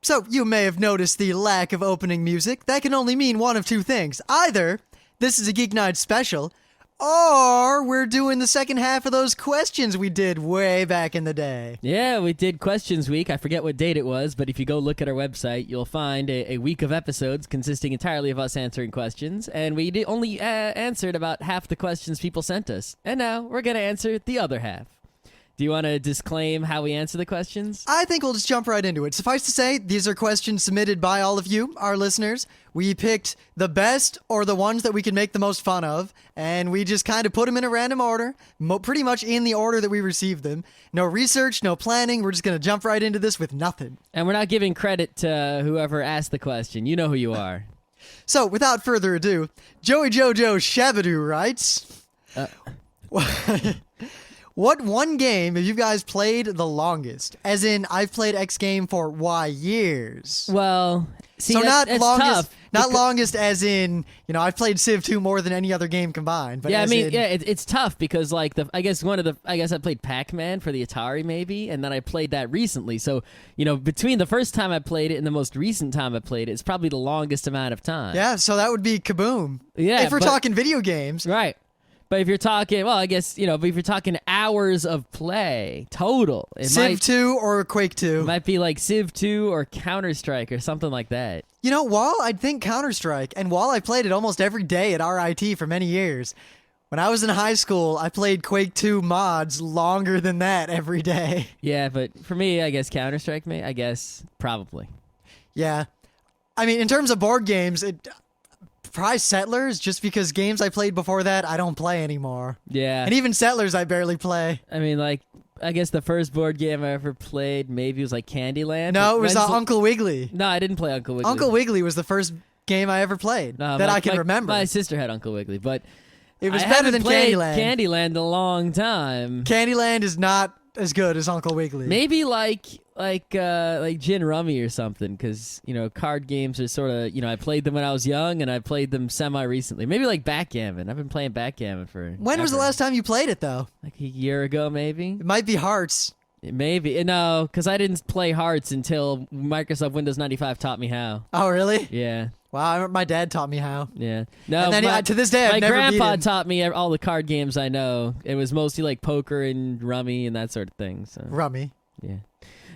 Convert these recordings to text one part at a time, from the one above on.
So, you may have noticed the lack of opening music. That can only mean one of two things. Either this is a Geek Night special, or we're doing the second half of those questions we did way back in the day. Yeah, we did Questions Week. I forget what date it was, but if you go look at our website, you'll find a week of episodes consisting entirely of us answering questions, and we only answered about half the questions people sent us. And now we're going to answer the other half. Do you want to disclaim how we answer the questions? I think we'll just jump right into it. Suffice to say, these are questions submitted by all of you, our listeners. We picked the best or the ones that we can make the most fun of, and we just kind of put them in a random order, pretty much in the order that we received them. No research, no planning. We're just going to jump right into this with nothing. And we're not giving credit to whoever asked the question. You know who you are. So, without further ado, Joey Jojo Shabadoo writes... What one game have you guys played the longest? As in, I've played X game for Y years. Well, see, so that's longest, tough. Not longest as in, I've played Civ 2 more than any other game combined. But yeah, it's tough because I guess I played Pac-Man for the Atari maybe, and then I played that recently. So, between the first time I played it and the most recent time I played it, it's probably the longest amount of time. Yeah, so that would be Kaboom. Yeah, if we're talking video games. Right. But if you're talking, but if you're talking hours of play total, Civ 2 or Quake 2. It might be like Civ 2 or Counter-Strike or something like that. While I'd think Counter-Strike, and while I played it almost every day at RIT for many years, when I was in high school, I played Quake 2 mods longer than that every day. Yeah, but for me, I guess Counter-Strike, probably. Yeah. I mean, in terms of board games, probably Settlers, just because games I played before that, I don't play anymore. Yeah. And even Settlers, I barely play. I mean, I guess the first board game I ever played maybe was like Candyland. No, it was Uncle Wiggly. No, I didn't play Uncle Wiggly. Uncle Wiggly was the first game I ever played that I can remember. My sister had Uncle Wiggly, but it was better than Candyland. Candyland in a long time. Candyland is not as good as Uncle Wiggly. Maybe like Gin Rummy or something, because card games are sort of I played them when I was young and I played them semi recently. Maybe like backgammon. I've been playing backgammon for. When was the last time you played it though? Like a year ago, maybe. It might be Hearts. Maybe no, because I didn't play Hearts until Microsoft Windows 95 taught me how. Oh really? Yeah. Wow, I remember my dad taught me how. Yeah. No, and then to this day, I've never my grandpa beat him. taught me all the card games I know. It was mostly like poker and rummy and that sort of thing. So. Rummy. Yeah.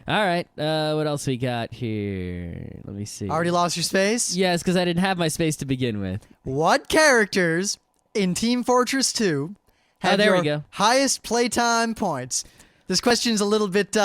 All right. What else we got here? Let me see. Already lost your space? Yes, because I didn't have my space to begin with. What characters in Team Fortress 2 have your highest playtime points? This question's a little bit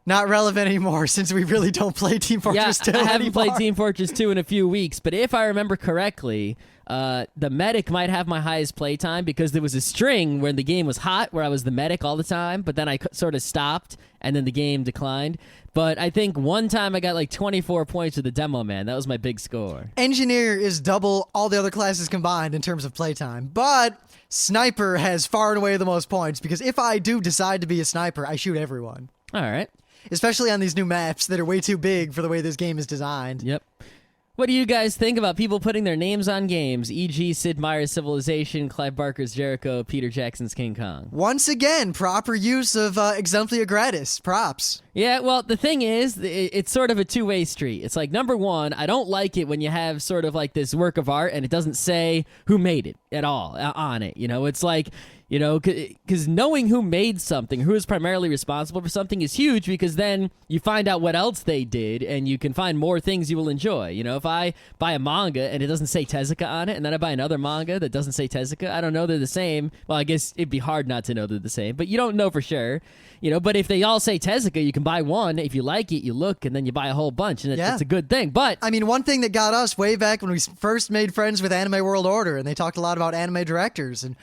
not relevant anymore since we really don't play Team Fortress 2 I haven't anymore. played Team Fortress 2 in a few weeks, but if I remember correctly, the medic might have my highest playtime because there was a string when the game was hot where I was the medic all the time, but then I sort of stopped and then the game declined. But I think one time I got like 24 points with the demo man. That was my big score. Engineer is double all the other classes combined in terms of playtime, but Sniper has far and away the most points because if I do decide to be a sniper, I shoot everyone. All right. Especially on these new maps that are way too big for the way this game is designed. Yep. What do you guys think about people putting their names on games, e.g. Sid Meier's Civilization, Clive Barker's Jericho, Peter Jackson's King Kong? Once again, proper use of exemplia gratis. Props. Yeah, well, the thing is, it's sort of a two-way street. It's like, number one, I don't like it when you have sort of like this work of art and it doesn't say who made it at all on it. It's like... because knowing who made something, who is primarily responsible for something is huge because then you find out what else they did and you can find more things you will enjoy. If I buy a manga and it doesn't say Tezuka on it and then I buy another manga that doesn't say Tezuka, I don't know they're the same. Well, I guess it'd be hard not to know they're the same, but you don't know for sure. But if they all say Tezuka, you can buy one. If you like it, you look, and then you buy a whole bunch, and it's a good thing. But I mean, one thing that got us way back when we first made friends with Anime World Order, and they talked a lot about anime directors, and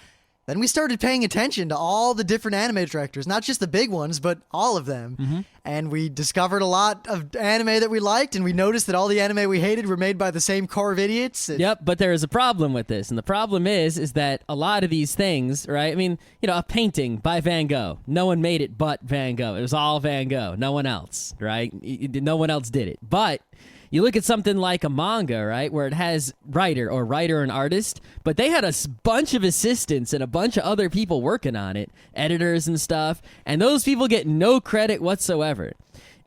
then we started paying attention to all the different anime directors, not just the big ones, but all of them. Mm-hmm. And we discovered a lot of anime that we liked, and we noticed that all the anime we hated were made by the same core of idiots. Yep, but there is a problem with this, and the problem is that a lot of these things, right? I mean, a painting by Van Gogh. No one made it but Van Gogh. It was all Van Gogh. No one else, right? No one else did it. But you look at something like a manga, right, where it has writer and artist, but they had a bunch of assistants and a bunch of other people working on it, editors and stuff, and those people get no credit whatsoever.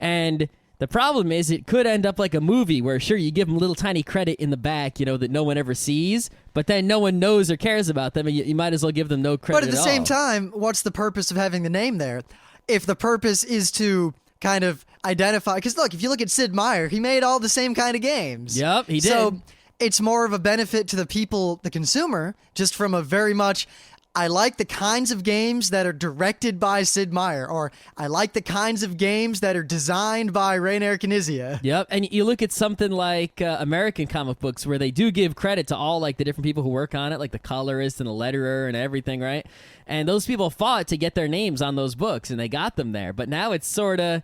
And The problem is it could end up like a movie where, sure, you give them little tiny credit in the back, that no one ever sees, but then no one knows or cares about them, and you might as well give them no credit But at the same time, what's the purpose of having the name there? If the purpose is to kind of identify... Because look, if you look at Sid Meier, he made all the same kind of games. Yep, he did. So it's more of a benefit to the people, the consumer, just from a very much... I like the kinds of games that are directed by Sid Meier, or I like the kinds of games that are designed by Rainer Knizia. Yep, and you look at something like American comic books where they do give credit to all like the different people who work on it, like the colorist and the letterer and everything, right? And those people fought to get their names on those books, and they got them there. But now it's sort of...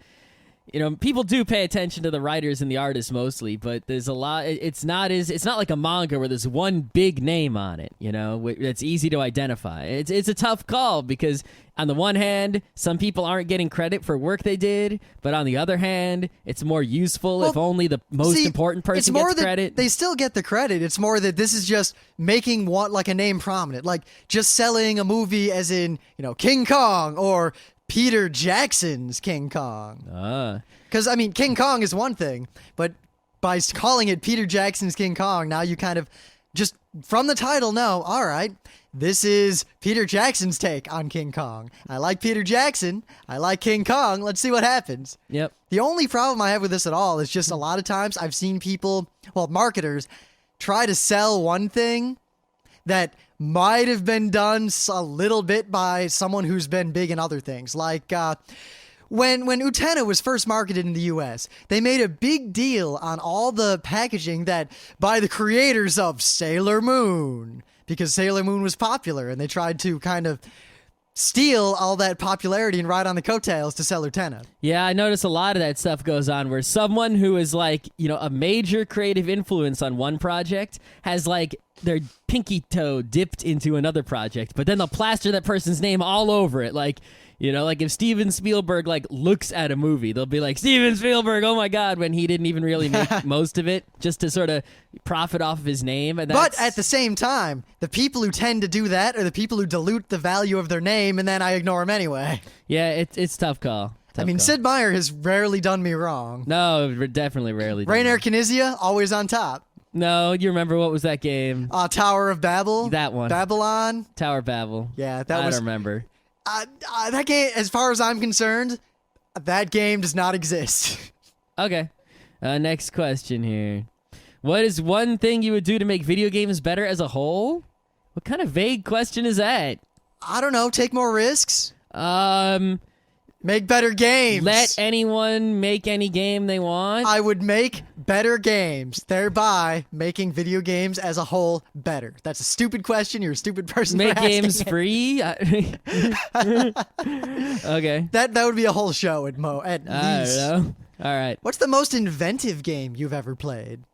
people do pay attention to the writers and the artists mostly, but there's a lot. It's not like a manga where there's one big name on it. That's easy to identify. It's a tough call because on the one hand, some people aren't getting credit for work they did, but on the other hand, it's more useful if only the most important person gets credit. They still get the credit. It's more that this is just making like a name prominent, like just selling a movie as in King Kong or Peter Jackson's King Kong. Because, King Kong is one thing, but by calling it Peter Jackson's King Kong, now you kind of just, from the title, know, all right, this is Peter Jackson's take on King Kong. I like Peter Jackson. I like King Kong. Let's see what happens. Yep. The only problem I have with this at all is just a lot of times I've seen people, marketers, try to sell one thing that might have been done a little bit by someone who's been big in other things. Like when Utena was first marketed in the US, they made a big deal on all the packaging that by the creators of Sailor Moon, because Sailor Moon was popular, and they tried to kind of steal all that popularity and ride on the coattails to sell Utena. Yeah, I notice a lot of that stuff goes on where someone who is like, a major creative influence on one project has like their pinky toe dipped into another project, but then they'll plaster that person's name all over it. Like if Steven Spielberg like looks at a movie, they'll be like, Steven Spielberg, oh my God, when he didn't even really make most of it, just to sort of profit off of his name. And but at the same time, the people who tend to do that are the people who dilute the value of their name, and then I ignore them anyway. Yeah, it's tough call. Sid Meier has rarely done me wrong. No, definitely rarely. Rainer Knizia, always on top. No, you remember what was that game? Tower of Babel? That one. Babylon? Tower of Babel. Yeah, I don't remember. That game, as far as I'm concerned, that game does not exist. Okay. Next question here. What is one thing you would do to make video games better as a whole? What kind of vague question is that? I don't know. Take more risks? Make better games. Let anyone make any game they want? I would make better games, thereby making video games as a whole better. That's a stupid question. You're a stupid person Make for asking games it. free? Okay. That would be a whole show at least. I don't know. All right. What's the most inventive game you've ever played?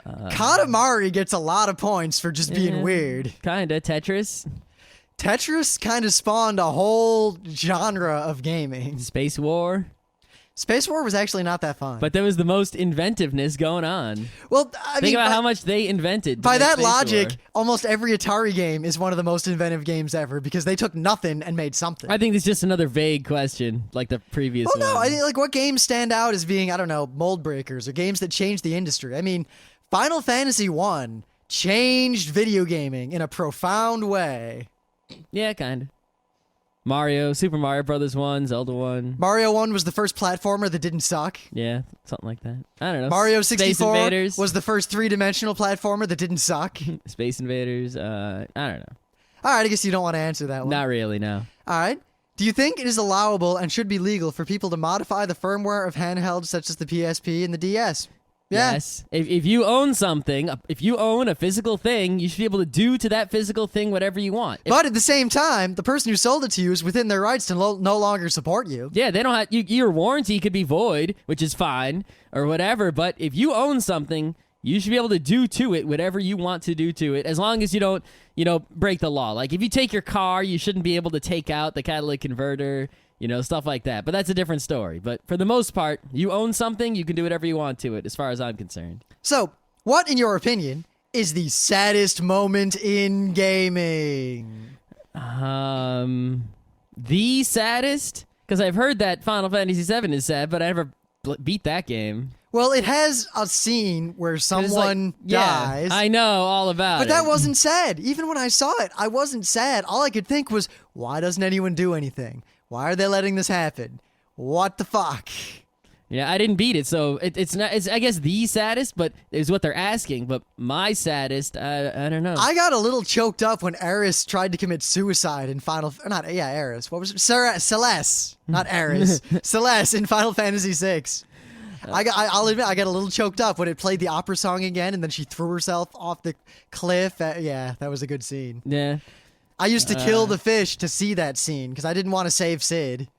Katamari gets a lot of points for just being weird. Kinda. Tetris? Tetris kind of spawned a whole genre of gaming. Space War? Space War was actually not that fun. But there was the most inventiveness going on. Well, Think about how much they invented. By that Space logic, War. almost every Atari game is one of the most inventive games ever because they took nothing and made something. I think it's just another vague question, like the previous one. No, I think what games stand out as being, mold breakers or games that changed the industry. Final Fantasy 1 changed video gaming in a profound way. Yeah, kind of. Mario, Super Mario Brothers 1, Zelda 1. Mario 1 was the first platformer that didn't suck. Yeah, something like that. I don't know. Mario Space 64 Invaders. was the first three-dimensional platformer that didn't suck. Space Invaders. I don't know. All right, I guess you don't want to answer that one. Not really, no. All right. Do you think it is allowable and should be legal for people to modify the firmware of handhelds such as the PSP and the DS? Yeah. Yes. If you own something, if you own a physical thing, you should be able to do to that physical thing whatever you want. But at the same time, the person who sold it to you is within their rights to no longer support you. Yeah, they don't have your warranty could be void, which is fine or whatever. But if you own something, you should be able to do to it whatever you want to do to it, as long as you don't, break the law. Like if you take your car, you shouldn't be able to take out the catalytic converter. Stuff like that. But that's a different story. But for the most part, you own something, you can do whatever you want to it, as far as I'm concerned. So, what, in your opinion, is the saddest moment in gaming? The saddest? Because I've heard that Final Fantasy VII is sad, but I never beat that game. Well, it has a scene where someone dies. I know all about But it. that wasn't sad. Even when I saw it, I wasn't sad. All I could think was, why doesn't anyone do anything? Why are they letting this happen? What the fuck? Yeah, I didn't beat it, so it's not. It's I guess the saddest, but is what they're asking. But my saddest, I don't know. I got a little choked up when Eris tried to commit suicide in Eris. What was it? Celeste, not Eris. Celeste in Final Fantasy VI. I'll admit, I got a little choked up when it played the opera song again, and then she threw herself off the cliff. Yeah, that was a good scene. Yeah. I used to kill the fish to see that scene because I didn't want to save Sid.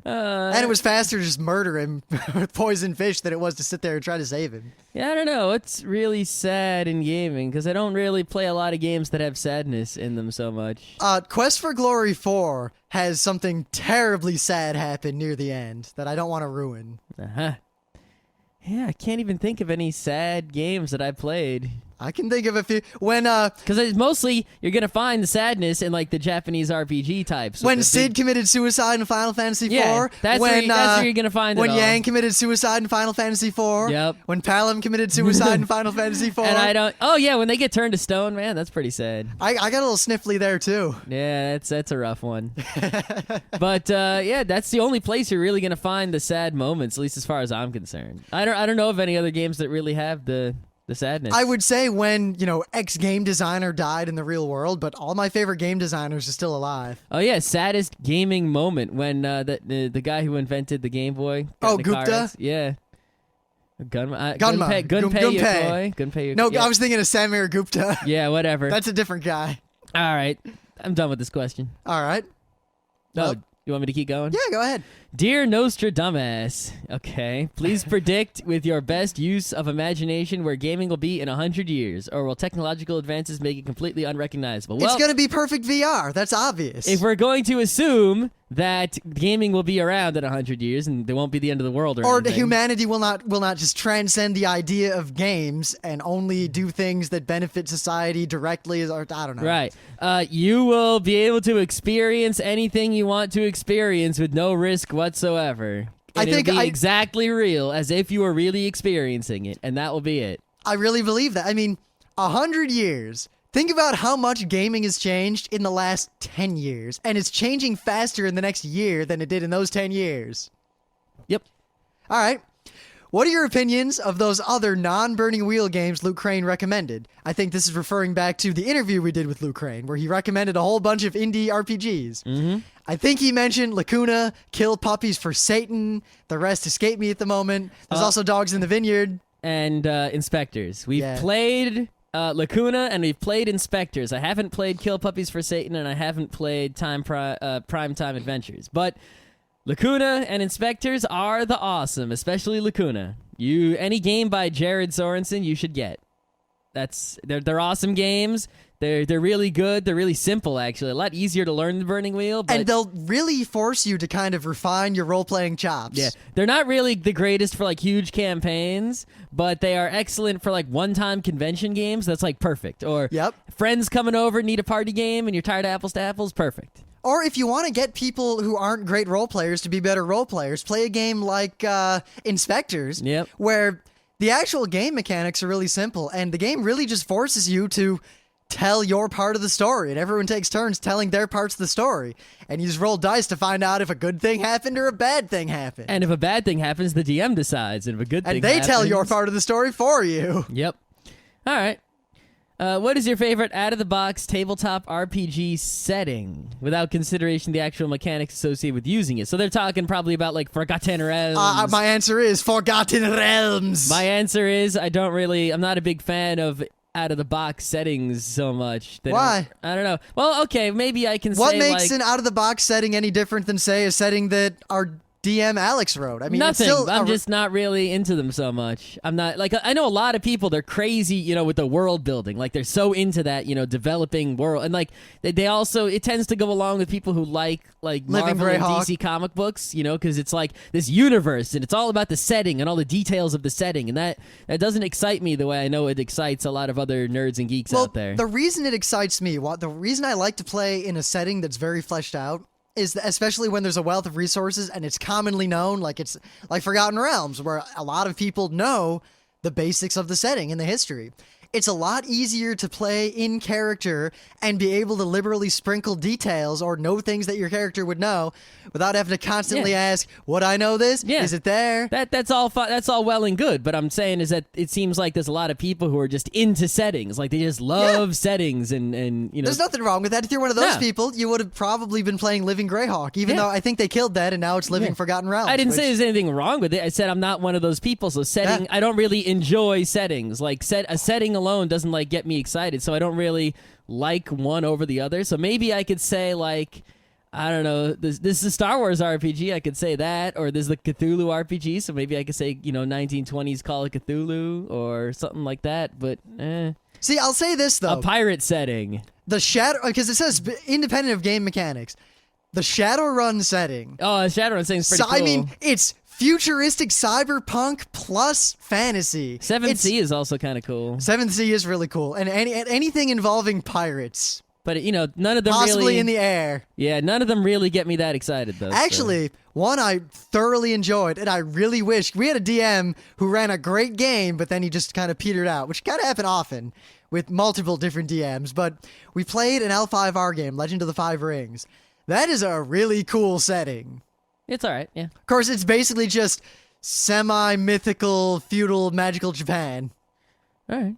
And it was faster to just murder him with poison fish than it was to sit there and try to save him. Yeah, I don't know. It's really sad in gaming because I don't really play a lot of games that have sadness in them so much. Quest for Glory 4 has something terribly sad happen near the end that I don't want to ruin. Uh-huh. Yeah, I can't even think of any sad games that I played. I can think of a few. Because it's mostly, you're going to find the sadness in, like, the Japanese RPG types. When Sid committed suicide in Final Fantasy IV. Yeah, that's where you're going to find it When all. Yang committed suicide in Final Fantasy IV. Yep. When Palom committed suicide in Final Fantasy IV. And I don't... Oh, yeah, when they get turned to stone, man, that's pretty sad. I got a little sniffly there, too. Yeah, that's a rough one. But, yeah, that's the only place you're really going to find the sad moments, at least as far as I'm concerned. I don't know of any other games that really have the sadness. I would say when, X game designer died in the real world, but all my favorite game designers are still alive. Oh, yeah, saddest gaming moment when the guy who invented the Game Boy. Oh, in the car Gupta? wreck. Yeah. Gunpei Gunpei. Yokoi. No, yeah. I was thinking of Samir Gupta. Yeah, whatever. That's a different guy. All right. I'm done with this question. All right. Oh, you want me to keep going? Yeah, go ahead. Dear Nostradamus, okay, please predict with your best use of imagination where gaming will be in 100 years, or will technological advances make it completely unrecognizable? Well, It's going to be perfect VR. That's obvious. if we're going to assume that gaming will be around in 100 years and there won't be the end of the world or anything. Humanity will not just transcend the idea of games and only do things that benefit society directly, or I don't know. Right. You will be able to experience anything you want to experience with no risk whatsoever. And it'll be exactly real, as if you were really experiencing it, and that will be it. I really believe that. I mean, 100 years. Think about how much gaming has changed in the last 10 years, and it's changing faster in the next year than it did in those 10 years. Yep. All right. What are your opinions of those other non-Burning Wheel games Luke Crane recommended? I think this is referring back to the interview we did with Luke Crane, where he recommended a whole bunch of indie RPGs. Mm-hmm. I think he mentioned Lacuna, Kill Puppies for Satan. The rest escape me at the moment. There's also Dogs in the Vineyard. And Inspectors. We've played Lacuna, and we've played Inspectors. I haven't played Kill Puppies for Satan, and I haven't played Prime Time Adventures. But Lacuna and Inspectors are the awesome, especially Lacuna. Any game by Jared Sorensen you should get. They're awesome games. They're really good. They're really simple, actually. A lot easier to learn the Burning Wheel. But and they'll really force you to kind of refine your role-playing chops. Yeah, they're not really the greatest for like huge campaigns, but they are excellent for like one-time convention games. That's like perfect. Or friends coming over, need a party game, and you're tired of apples to apples. Perfect. Or if you want to get people who aren't great role players to be better role players, play a game like Inspectors, where the actual game mechanics are really simple, and the game really just forces you to tell your part of the story, and everyone takes turns telling their parts of the story, and you just roll dice to find out if a good thing happened or a bad thing happened. And if a bad thing happens, the DM decides, and if a good thing happens... And they tell your happens, part of the story for you. Yep. All right. What is your favorite out-of-the-box tabletop RPG setting, without consideration the actual mechanics associated with using it? So they're talking probably about, like, Forgotten Realms. My answer is Forgotten Realms. My answer is I'm not a big fan of out-of-the-box settings so much. Why? I don't know. Well, okay, maybe I can say, what makes an out-of-the-box setting any different than, say, a setting that our DM Alex wrote? I mean, nothing. It's still I'm just not really into them so much. I'm not like I know a lot of people. They're crazy, with the world building. Like they're so into that, developing world, and like they also it tends to go along with people who like Marvel and DC comic books, because it's like this universe and it's all about the setting and all the details of the setting, and that doesn't excite me the way I know it excites a lot of other nerds and geeks out there. The reason it excites me, the reason I like to play in a setting that's very fleshed out, is that especially when there's a wealth of resources and it's commonly known, like it's like Forgotten Realms, where a lot of people know the basics of the setting and the history. It's a lot easier to play in character and be able to liberally sprinkle details or know things that your character would know without having to constantly ask, would I know this? Yeah. Is it there? That's all that's all well and good, but I'm saying is that it seems like there's a lot of people who are just into settings, like they just love settings, and There's nothing wrong with that. If you're one of those No. people, you would have probably been playing Living Greyhawk, even though I think they killed that and now it's Living Forgotten Realms. I didn't say which- there's anything wrong with it. I said I'm not one of those people. So setting, I don't really enjoy settings. Like a setting alone doesn't like get me excited. So I don't really like one over the other. So maybe I could say like, I don't know, this is a Star Wars RPG. I could say that, or there's the Cthulhu RPG. So maybe I could say 1920s Call of Cthulhu or something like that. But See, I'll say this though. a pirate setting. The Shadow, because it says independent of game mechanics, the Shadowrun setting. Oh, Shadowrun setting's pretty So, cool. I mean, it's futuristic cyberpunk plus fantasy. 7th Sea is also kind of cool. 7th Sea is really cool, and anything involving pirates, But none of them possibly really in the air. Yeah, none of them really get me that excited though. so. Actually, one I thoroughly enjoyed, and I really wish we had a DM who ran a great game, but then he just kind of petered out, which kind of happen often with multiple different DMs. But we played an L5R game, Legend of the Five Rings. That is a really cool setting. It's all right. Yeah. Of course, it's basically just semi-mythical, feudal, magical Japan. All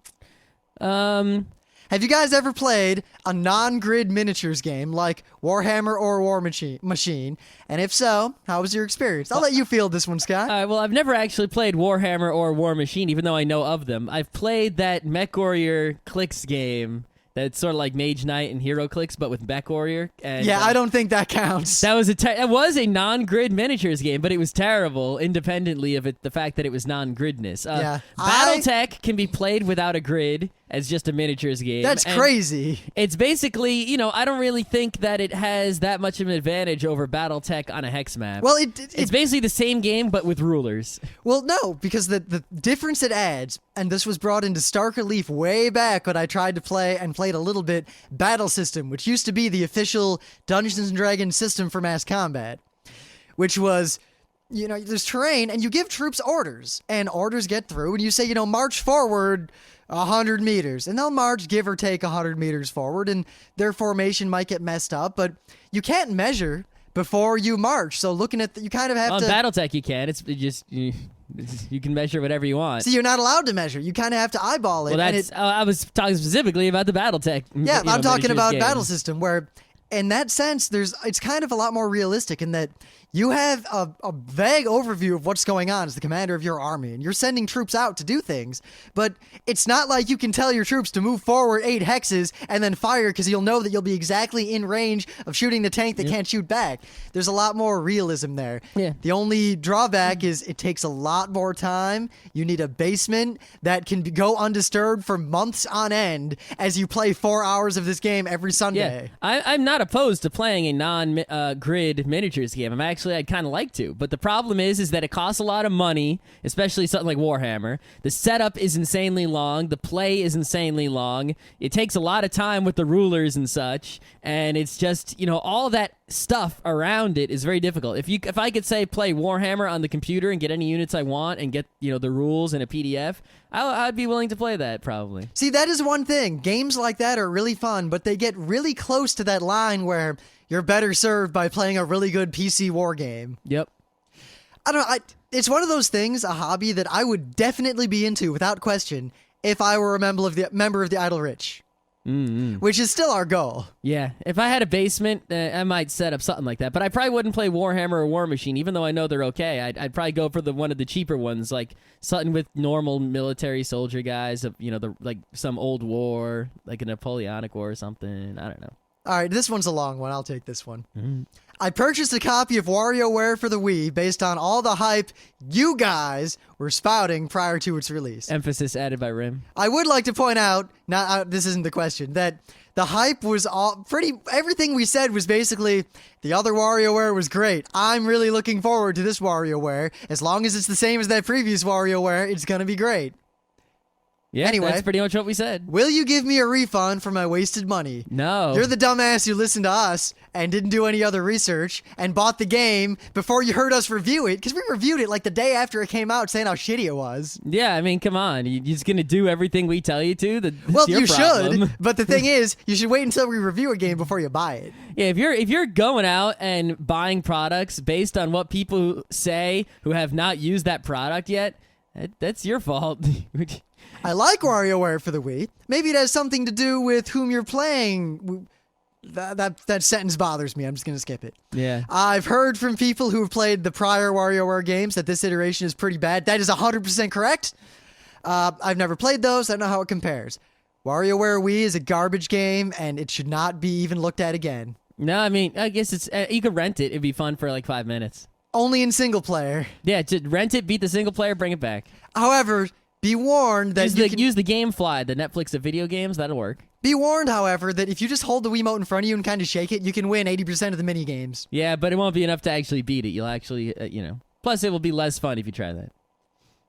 right. Have you guys ever played a non-grid miniatures game like Warhammer or War Machine? And if so, how was your experience? I'll let you field this one, Scott. All right. Well, I've never actually played Warhammer or War Machine, even though I know of them. I've played that Mech Warrior Clicks game. That's sort of like Mage Knight and Hero Clicks, but with Mech Warrior. And, Yeah, I don't think that counts. That was it was a non-grid miniatures game, but it was terrible, independently of the fact that it was non-gridness. Yeah. BattleTech can be played without a grid as just a miniatures game. That's and crazy. It's basically, I don't really think that it has that much of an advantage over BattleTech on a hex map. Well, it's basically the same game, but with rulers. Well, no, because the difference it adds, and this was brought into stark relief way back when I tried to play and played a little bit, Battle System, which used to be the official Dungeons & Dragons system for mass combat, which was, there's terrain, and you give troops orders, and orders get through, and you say, march forward 100 meters, and they'll march, give or take 100 meters forward, and their formation might get messed up, but you can't measure before you march, so looking at you kind of have On to... BattleTech, you can. You can measure whatever you want. See, you're not allowed to measure. You kind of have to eyeball it. Well, and that's. I was talking specifically about the BattleTech. Yeah, I'm talking miniatures about game. Battle System, where in that sense, it's kind of a lot more realistic in that you have a vague overview of what's going on as the commander of your army, and you're sending troops out to do things, but it's not like you can tell your troops to move forward 8 hexes and then fire because you'll know that you'll be exactly in range of shooting the tank that can't shoot back. There's a lot more realism there. Yeah. The only drawback is it takes a lot more time. You need a basement that can go undisturbed for months on end as you play 4 hours of this game every Sunday. Yeah, I'm not opposed to playing a non-grid miniatures game. I'd kind of like to, but the problem is that it costs a lot of money, especially something like Warhammer. The setup is insanely long. The play is insanely long. It takes a lot of time with the rulers and such, and it's just all that stuff around it is very difficult. If I could say play Warhammer on the computer and get any units I want and get the rules in a PDF, I'd be willing to play that probably. See, that is one thing. Games like that are really fun, but they get really close to that line where you're better served by playing a really good PC war game. Yep. I don't know. It's one of those things, a hobby that I would definitely be into without question if I were a member of the Idle Rich. Which is still our goal. Yeah, if I had a basement, I might set up something like that. But I probably wouldn't play Warhammer or War Machine, even though I know they're okay. I'd probably go for one of the cheaper ones, like something with normal military soldier guys, like some old war, like a Napoleonic War or something. I don't know. All right, this one's a long one. I'll take this one. I purchased a copy of WarioWare for the Wii based on all the hype you guys were spouting prior to its release. Emphasis added by Rim. I would like to point out, this isn't the question, that the hype was everything we said was basically, the other WarioWare was great. I'm really looking forward to this WarioWare. As long as it's the same as that previous WarioWare, it's going to be great. Yeah, Anyway. that's pretty much what we said. Will you give me a refund for my wasted money? No. You're the dumbass who listened to us and didn't do any other research and bought the game before you heard us review it, because we reviewed it like the day after it came out saying how shitty it was. Yeah, I mean, come on. You're just going to do everything we tell you to? That's Well, your you problem. should, but the thing is, you should wait until we review a game before you buy it. Yeah, if you're going out and buying products based on what people say who have not used that product yet, that's your fault. I like WarioWare for the Wii. Maybe it has something to do with whom you're playing. That sentence bothers me. I'm just going to skip it. Yeah. I've heard from people who have played the prior WarioWare games that this iteration is pretty bad. That is 100% correct. I've never played those. I don't know how it compares. WarioWare Wii is a garbage game, and it should not be even looked at again. No, I mean, I guess it's you could rent it. It'd be fun for like 5 minutes. Only in single player. Yeah, just rent it, beat the single player, bring it back. However, be warned that Use the GameFly, the Netflix of video games. That'll work. Be warned, however, that if you just hold the Wiimote in front of you and kind of shake it, you can win 80% of the mini games. Yeah, but it won't be enough to actually beat it. You'll actually, Plus, it will be less fun if you try that.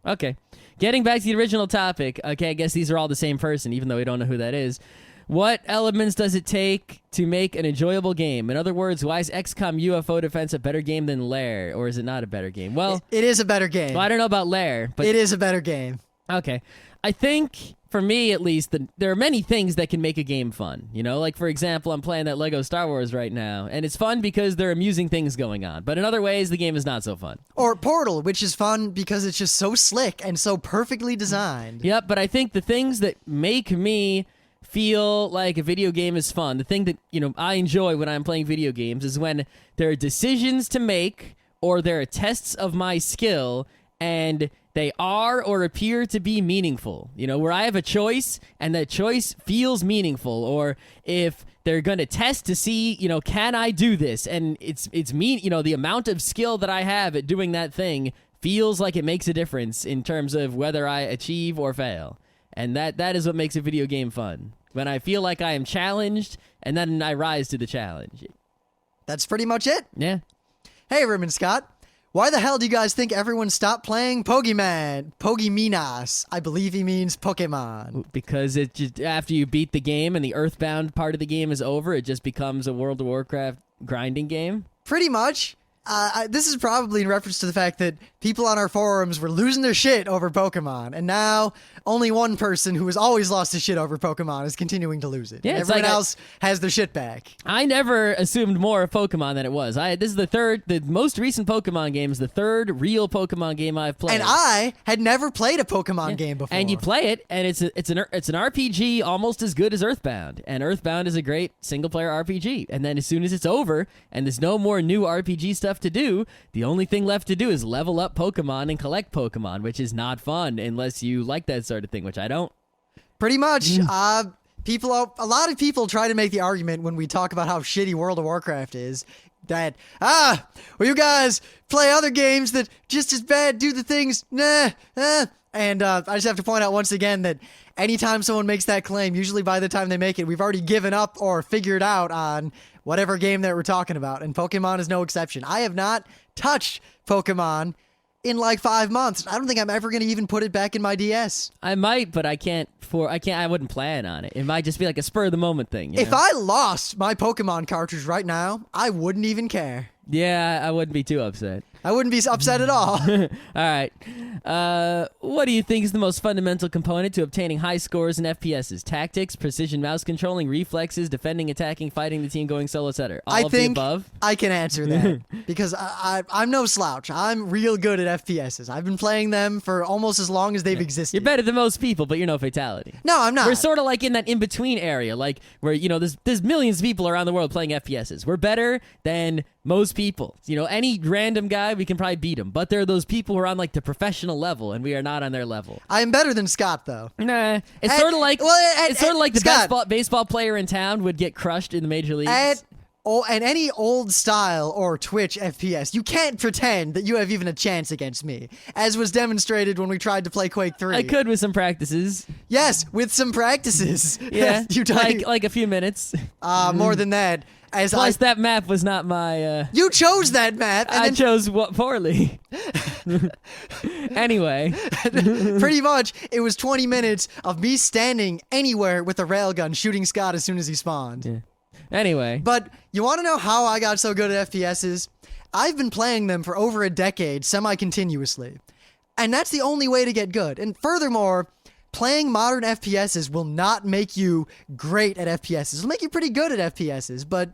Okay. Getting back to the original topic. Okay, I guess these are all the same person, even though we don't know who that is. What elements does it take to make an enjoyable game? In other words, why is XCOM UFO Defense a better game than Lair? Or is it not a better game? Well, it is a better game. I don't know about Lair, but it is a better game. Okay. I think, for me at least, there are many things that can make a game fun. Like, for example, I'm playing that Lego Star Wars right now, and it's fun because there are amusing things going on. But in other ways, the game is not so fun. Or Portal, which is fun because it's just so slick and so perfectly designed. Yep, but I think the things that make me feel like a video game is fun, the thing that, I enjoy when I'm playing video games is when there are decisions to make or there are tests of my skill and they are or appear to be meaningful, where I have a choice and that choice feels meaningful, or if they're going to test to see, can I do this? And it's the amount of skill that I have at doing that thing feels like it makes a difference in terms of whether I achieve or fail. And that is what makes a video game fun. When I feel like I am challenged and then I rise to the challenge. That's pretty much it. Yeah. Hey, Raymond Scott. Why the hell do you guys think everyone stopped playing Pokemon? Pokeminas. I believe he means Pokemon. Because it just, after you beat the game and the Earthbound part of the game is over, it just becomes a World of Warcraft grinding game? Pretty much. This is probably in reference to the fact that people on our forums were losing their shit over Pokemon, and now only one person who has always lost his shit over Pokemon is continuing to lose it. Yeah, and it's everyone like else has their shit back. I never assumed more of Pokemon than it was. This is the most recent Pokemon game is the third real Pokemon game I've played. And I had never played a Pokemon game before. And you play it, and it's an RPG almost as good as Earthbound. And Earthbound is a great single-player RPG. And then as soon as it's over, and there's no more new RPG stuff to do, the only thing left to do is level up Pokemon and collect Pokemon, which is not fun unless you like that sort of thing, which I don't. Pretty much. A lot of people try to make the argument when we talk about how shitty World of Warcraft is that, well, you guys play other games that just as bad, do the things, And I just have to point out once again that anytime someone makes that claim, usually by the time they make it, we've already given up or figured out on whatever game that we're talking about, and Pokemon is no exception. I have not touched Pokemon in like 5 months. I don't think I'm ever going to even put it back in my DS. I might, but I can't. I wouldn't plan on it. It might just be like a spur of the moment thing. If I lost my Pokemon cartridge right now, I wouldn't even care. Yeah, I wouldn't be too upset. I wouldn't be upset at all. All right. What do you think is the most fundamental component to obtaining high scores in FPSs? Tactics, precision mouse controlling, reflexes, defending, attacking, fighting the team, going solo, etc. All of the above? I can answer that because I'm no slouch. I'm real good at FPSs. I've been playing them for almost as long as they've existed. You're better than most people, but you're no fatality. No, I'm not. We're sort of like in that in-between area, like where, there's millions of people around the world playing FPSs. We're better than most people. Any random guy, we can probably beat him. But there are those people who are on like the professional level, and we are not on their level. I am better than Scott, though. Nah, it's sort of like the best baseball player in town would get crushed in the major leagues. And any old style or Twitch FPS, you can't pretend that you have even a chance against me, as was demonstrated when we tried to play Quake 3. I could with some practices. Yes, with some practices. Yeah, you like a few minutes. More than that. Plus, that map was not my. You chose that map. And I chose what poorly. Anyway, pretty much, it was 20 minutes of me standing anywhere with a railgun shooting Scott as soon as he spawned. Yeah. Anyway. But you want to know how I got so good at FPSs? I've been playing them for over a decade semi-continuously. And that's the only way to get good. And furthermore, playing modern FPSs will not make you great at FPSs. It'll make you pretty good at FPSs. But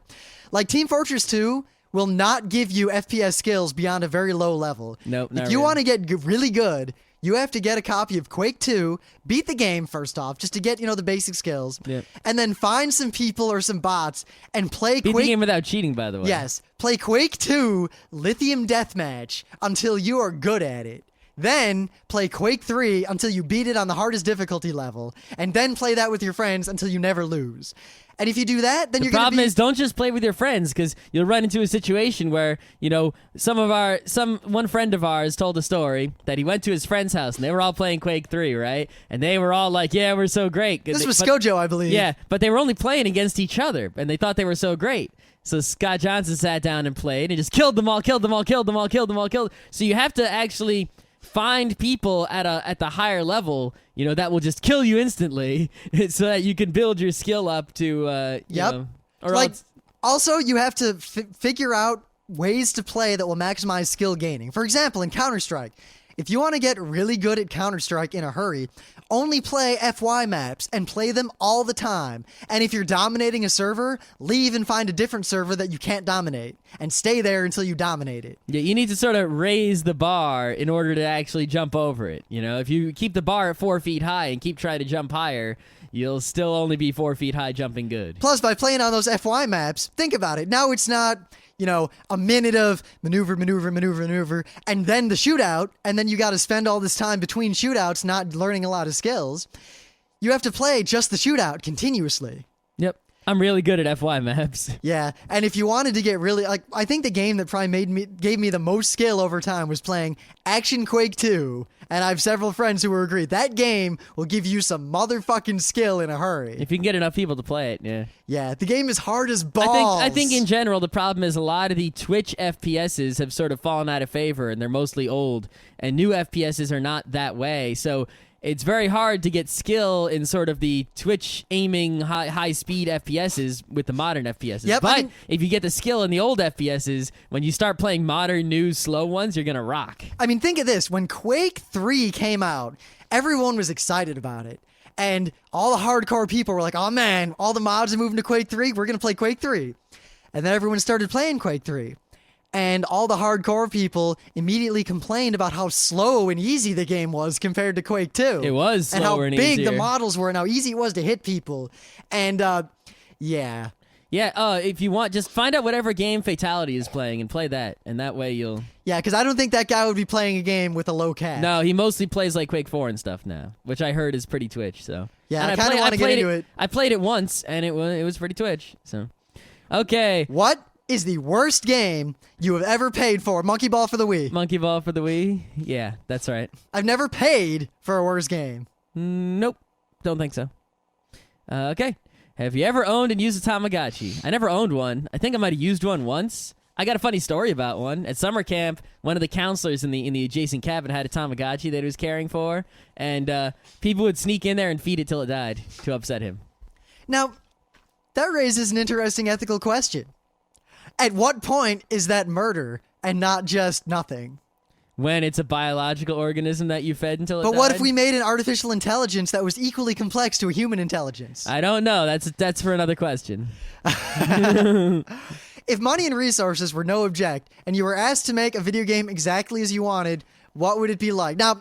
like Team Fortress 2 will not give you FPS skills beyond a very low level. Nope, not If you really. want to get really good, you have to get a copy of Quake 2, beat the game first off, just to get, the basic skills, Yep. and then find some people or some bots and play Beat Quake. the game without cheating, by the way. Yes, play Quake 2 Lithium Deathmatch until you are good at it. Then play Quake 3 until you beat it on the hardest difficulty level, and then play that with your friends until you never lose. And if you do that, then The you're going to problem is, don't just play with your friends, because you'll run into a situation where, one friend of ours told a story that he went to his friend's house and they were all playing Quake 3, right? And they were all like, yeah, we're so great. This was Skojo, I believe. Yeah, but they were only playing against each other, and they thought they were so great. So Scott Johnson sat down and played and just killed them all. So you have to actually find people at the higher level, that will just kill you instantly, so that you can build your skill up to, Yep. or Like, else, also, you have to figure out ways to play that will maximize skill gaining. For example, in Counter-Strike, if you want to get really good at Counter-Strike in a hurry, only play FY maps and play them all the time. And if you're dominating a server, leave and find a different server that you can't dominate, and stay there until you dominate it. yeah, you need to sort of raise the bar in order to actually jump over it. If you keep the bar at 4 feet high and keep trying to jump higher, you'll still only be 4 feet high jumping good. Plus, by playing on those FY maps, think about it. Now it's not, a minute of maneuver, and then the shootout, and then you got to spend all this time between shootouts not learning a lot of skills. You have to play just the shootout continuously. Yep. I'm really good at FY maps. Yeah, and if you wanted to get really, I think the game that probably gave me the most skill over time was playing Action Quake 2, and I have several friends who will agree that game will give you some motherfucking skill in a hurry. If you can get enough people to play it, yeah. Yeah, the game is hard as balls. I think in general the problem is a lot of the Twitch FPSs have sort of fallen out of favor, and they're mostly old, and new FPSs are not that way, so it's very hard to get skill in sort of the Twitch aiming high speed FPSs with the modern FPSs. Yep, but if you get the skill in the old FPSs, when you start playing modern, new, slow ones, you're going to rock. I mean, think of this. When Quake 3 came out, everyone was excited about it. And all the hardcore people were like, oh man, all the mods are moving to Quake 3. We're going to play Quake 3. And then everyone started playing Quake 3. And all the hardcore people immediately complained about how slow and easy the game was compared to Quake 2. It was slower and and how big easier. the models were and how easy it was to hit people. And, yeah. Yeah, if you want, just find out whatever game Fatality is playing and play that. And that way you'll... Yeah, because I don't think that guy would be playing a game with a low cap. No, he mostly plays like Quake 4 and stuff now, which I heard is pretty Twitch, so... Yeah, And I kind of want to get into it. I played it once, and it was pretty Twitch, so... Okay. What is the worst game you have ever paid for? Monkey Ball for the Wii. Monkey Ball for the Wii? Yeah, that's right. I've never paid for a worse game. Nope. Don't think so. Okay. Have you ever owned and used a Tamagotchi? I never owned one. I think I might have used one once. I got a funny story about one. At summer camp, one of the counselors in the adjacent cabin had a Tamagotchi that he was caring for, and people would sneak in there and feed it till it died to upset him. Now, that raises an interesting ethical question. At what point is that murder and not just nothing? When it's a biological organism that you fed until it died? But what if we made an artificial intelligence that was equally complex to a human intelligence? I don't know. That's for another question. If money and resources were no object, and you were asked to make a video game exactly as you wanted, what would it be like? Now,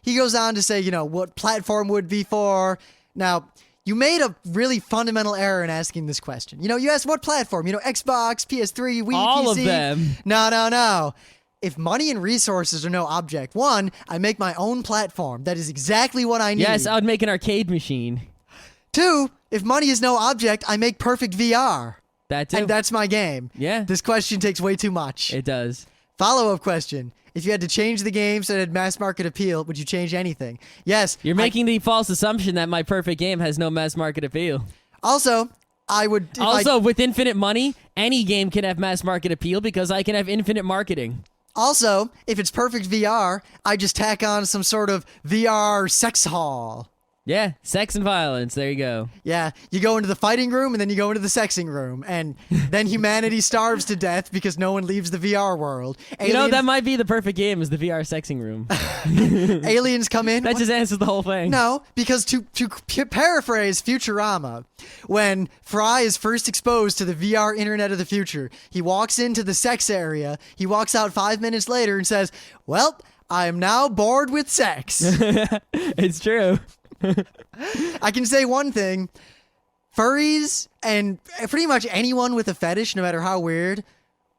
he goes on to say, what platform would it be for? Now, you made a really fundamental error in asking this question. You asked what platform? Xbox, PS3, Wii, All PC? of them. No. If money and resources are no object, one, I make my own platform. That is exactly what I need. Yes, I would make an arcade machine. Two, if money is no object, I make perfect VR. That too. And that's my game. Yeah. This question takes way too much. It does. Follow-up question. If you had to change the game so it had mass market appeal, would you change anything? Yes. You're making the false assumption that my perfect game has no mass market appeal. Also, I would... With infinite money, any game can have mass market appeal because I can have infinite marketing. Also, if it's perfect VR, I just tack on some sort of VR sex hall. Yeah, sex and violence. There you go. Yeah, you go into the fighting room and then you go into the sexing room, and then humanity starves to death because no one leaves the VR world. You know, that might be the perfect game, is the VR sexing room. Aliens come in. That just answers the whole thing. No, because to paraphrase Futurama, when Fry is first exposed to the VR internet of the future, he walks into the sex area, he walks out 5 minutes later and says, well, I am now bored with sex. It's true. I can say one thing. Furries and pretty much anyone with a fetish, no matter how weird,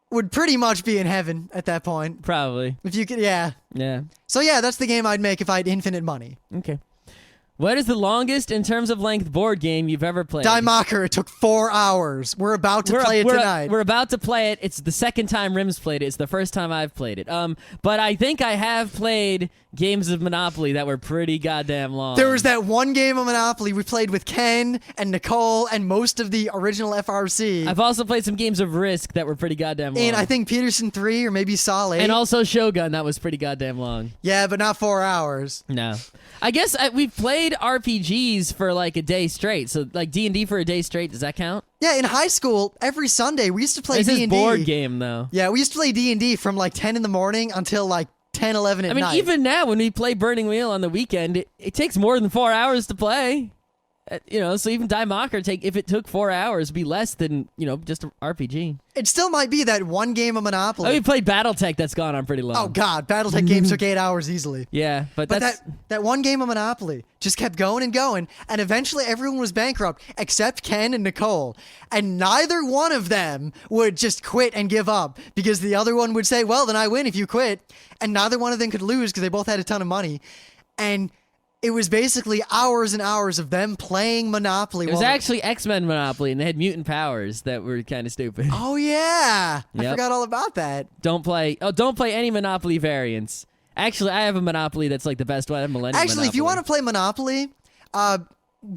would pretty much be in heaven at that point. Probably. If you could, yeah. Yeah. So yeah, that's the game I'd make if I had infinite money. Okay. What is the longest in terms of length board game you've ever played? Die Mocker, it took 4 hours. We're about to play it tonight. We're about to play it. It's the second time Rim's played it. It's the first time I've played it. But I think I have played games of Monopoly that were pretty goddamn long. There was that one game of Monopoly we played with Ken and Nicole and most of the original FRC. I've also played some games of Risk that were pretty goddamn long. And I think Peterson 3 or maybe Sol 8. And also Shogun, that was pretty goddamn long. Yeah, but not 4 hours. No. I guess we've played RPGs for like a day straight. So like D&D for a day straight, does that count? Yeah, in high school, every Sunday we used to play This D&D. is board game though. Yeah, we used to play D&D from like 10 in the morning until like 10, 11 at night. I mean, even now when we play Burning Wheel on the weekend, it takes more than 4 hours to play. So even Die Mocker, if it took 4 hours, it'd be less than, just an RPG. It still might be that one game of Monopoly. Oh, we played BattleTech that's gone on pretty long. Oh, God. Battletech games took 8 hours easily. Yeah, but that's... that one game of Monopoly just kept going and going, and eventually everyone was bankrupt except Ken and Nicole. And neither one of them would just quit and give up because the other one would say, well, then I win if you quit. And neither one of them could lose because they both had a ton of money. And it was basically hours and hours of them playing Monopoly. It was actually X-Men Monopoly, and they had mutant powers that were kind of stupid. Oh, yeah. I Yep. forgot all about that. Don't play any Monopoly variants. Actually, I have a Monopoly that's like the best one. I have Millennium Actually, Monopoly. if you want to play Monopoly,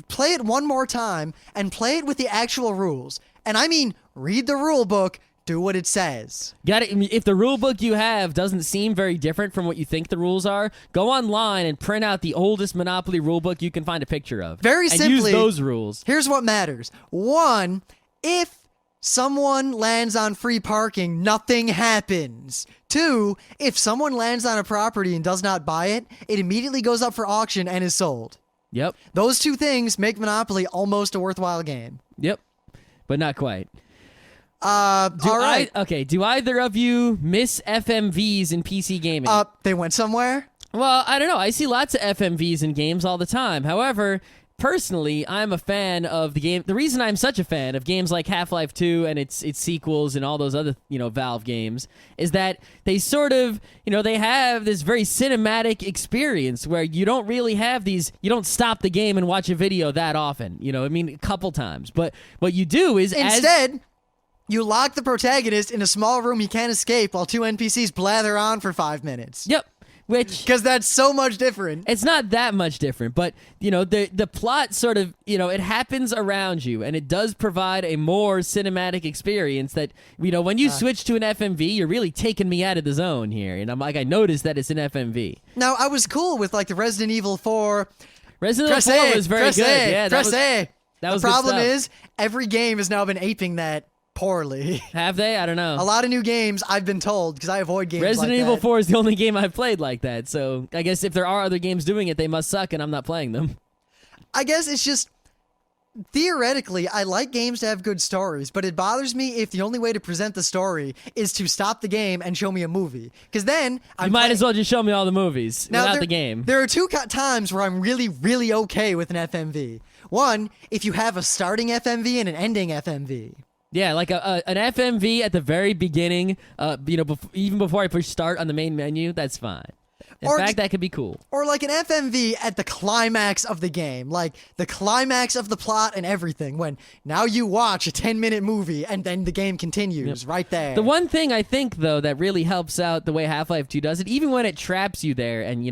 play it one more time and play it with the actual rules. And I mean, read the rule book. Do what it says. If the rule book you have doesn't seem very different from what you think the rules are, go online and print out the oldest Monopoly rule book you can find a picture of. Very and simply, use those rules. Here's what matters. 1, if someone lands on free parking, nothing happens. 2, if someone lands on a property and does not buy it, it immediately goes up for auction and is sold. Yep. Those 2 things make Monopoly almost a worthwhile game. Yep. But not quite. All right. Do either of you miss FMVs in PC gaming? They went somewhere? Well, I don't know. I see lots of FMVs in games all the time. However, personally, I'm a fan of the game. The reason I'm such a fan of games like Half-Life 2 and its sequels and all those other, Valve games is that they sort of, they have this very cinematic experience where you don't really have these, you don't stop the game and watch a video that often, a couple times. But what you do is instead, you lock the protagonist in a small room he can't escape while 2 NPCs blather on for 5 minutes. Yep. Because that's so much different. It's not that much different, but, the plot sort of, it happens around you, and it does provide a more cinematic experience that, when you switch to an FMV, you're really taking me out of the zone here. And I'm like, I noticed that it's an FMV. Now, I was cool with, the Resident Evil 4. Resident Evil 4 was very good. Yeah, that was the good problem stuff. is, every game has now been aping that poorly. Have they? I don't know. A lot of new games, I've been told, because I avoid games Resident like Evil that. 4 is the only game I've played like that, so I guess if there are other games doing it, they must suck, and I'm not playing them. I guess it's just, theoretically, I like games to have good stories, but it bothers me if the only way to present the story is to stop the game and show me a movie. Because then, you might as well just show me all the movies without the game. There are 2 times where I'm really, really okay with an FMV. One, if you have a starting FMV and an ending FMV. Yeah, like an FMV at the very beginning, even before I push start on the main menu, that's fine. In fact, that could be cool. Or like an FMV at the climax of the game, like the climax of the plot and everything, when now you watch a 10-minute movie and then the game continues right there. The one thing I think, though, that really helps out the way Half-Life 2 does it, even when it traps you there and,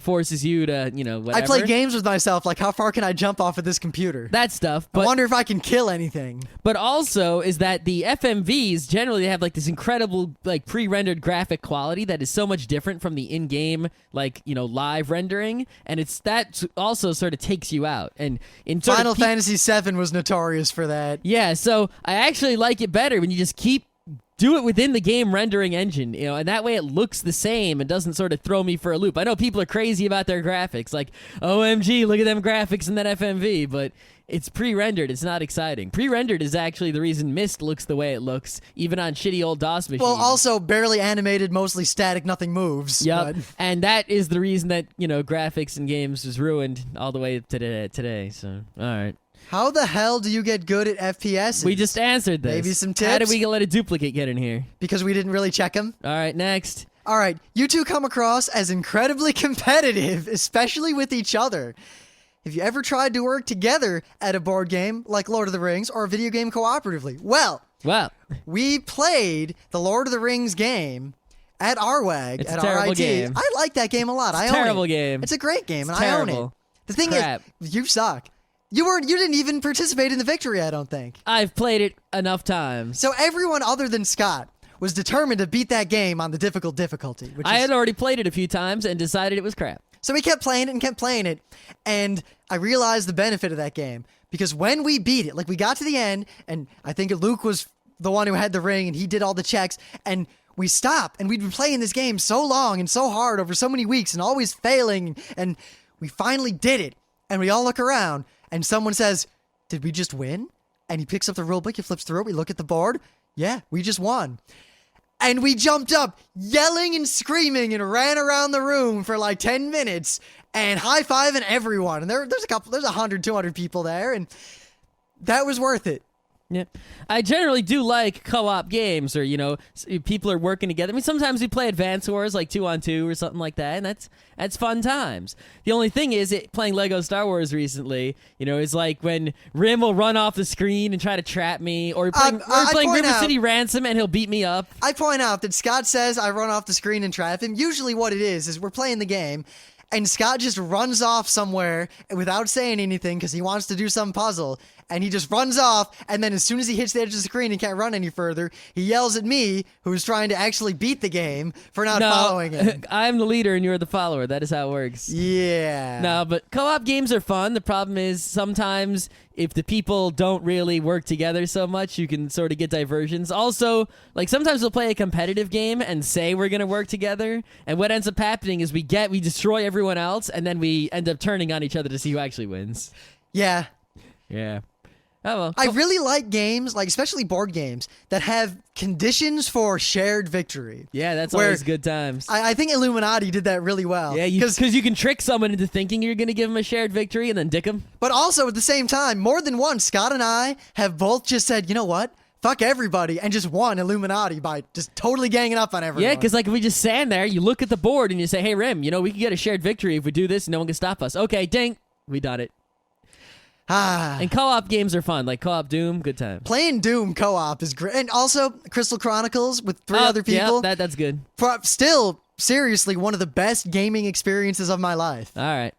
forces you to, whatever. I play games with myself, like how far can I jump off of this computer? That stuff. But, I wonder if I can kill anything. But also is that the FMVs generally have like this incredible like pre-rendered graphic quality that is so much different from the in-game live rendering, and that also sort of takes you out. And in Final Fantasy VII was notorious for that. Yeah, so I actually like it better when you just do it within the game rendering engine, and that way it looks the same and doesn't sort of throw me for a loop. I know people are crazy about their graphics, like, OMG, look at them graphics in that FMV, but it's pre-rendered. It's not exciting. Pre-rendered is actually the reason Myst looks the way it looks, even on shitty old DOS machines. Well, also barely animated, mostly static, nothing moves. Yep, and that is the reason that, graphics in games is ruined all the way to today, so, all right. How the hell do you get good at FPS? We just answered this. Maybe some tips? How did we let a duplicate get in here? Because we didn't really check them. All right, next. All right, you two come across as incredibly competitive, especially with each other. Have you ever tried to work together at a board game like Lord of the Rings or a video game cooperatively? Well, we played the Lord of the Rings game at RWAG, it's at a terrible RIT. game. I like that game a lot. It's I a own terrible it. game. It's a great game, and It's I own terrible. it. The thing Crap. is, you suck. You didn't even participate in the victory, I don't think. I've played it enough times. So everyone other than Scott was determined to beat that game on the difficulty. I had already played it a few times and decided it was crap. So we kept playing it and kept playing it, and I realized the benefit of that game, because when we beat it, like we got to the end, and I think Luke was the one who had the ring, and he did all the checks, and we stopped, and we'd been playing this game so long and so hard over so many weeks and always failing, and we finally did it, and we all look around, and someone says, "Did we just win?" And he picks up the rule book, he flips through it, we look at the board, yeah, we just won. And we jumped up, yelling and screaming, and ran around the room for like 10 minutes, and high-fiving everyone. And there's 100, 200 people there, and that was worth it. Yeah, I generally do like co-op games, or people are working together. I mean, sometimes we play Advance Wars, like 2-on-2 or something like that, and that's fun times. The only thing is, playing Lego Star Wars recently, is like when Rim will run off the screen and try to trap me, or we're playing River City Ransom and he'll beat me up. I point out that Scott says I run off the screen and trap him. Usually, what it is we're playing the game, and Scott just runs off somewhere without saying anything because he wants to do some puzzle. And he just runs off, and then as soon as he hits the edge of the screen and can't run any further, he yells at me, who's trying to actually beat the game, for not following him. I'm the leader and you're the follower. That is how it works. Yeah. No, but co-op games are fun. The problem is sometimes if the people don't really work together so much, you can sort of get diversions. Also, like sometimes we'll play a competitive game and say we're going to work together, and what ends up happening is we destroy everyone else, and then we end up turning on each other to see who actually wins. Yeah. Yeah. Oh, well. I really like games, like especially board games, that have conditions for shared victory. Yeah, that's always good times. I think Illuminati did that really well. Yeah, because you can trick someone into thinking you're going to give them a shared victory and then dick them. But also at the same time, more than once, Scott and I have both just said, you know what? Fuck everybody, and just won Illuminati by just totally ganging up on everyone. Yeah, because like if we just stand there, you look at the board and you say, hey, Rim, we can get a shared victory if we do this and no one can stop us. Okay, ding, we done it. And co-op games are fun, like co-op Doom, good time. Playing Doom co-op is great, and also Crystal Chronicles with 3 other people. Yeah, that's good. Still, seriously, one of the best gaming experiences of my life. All right.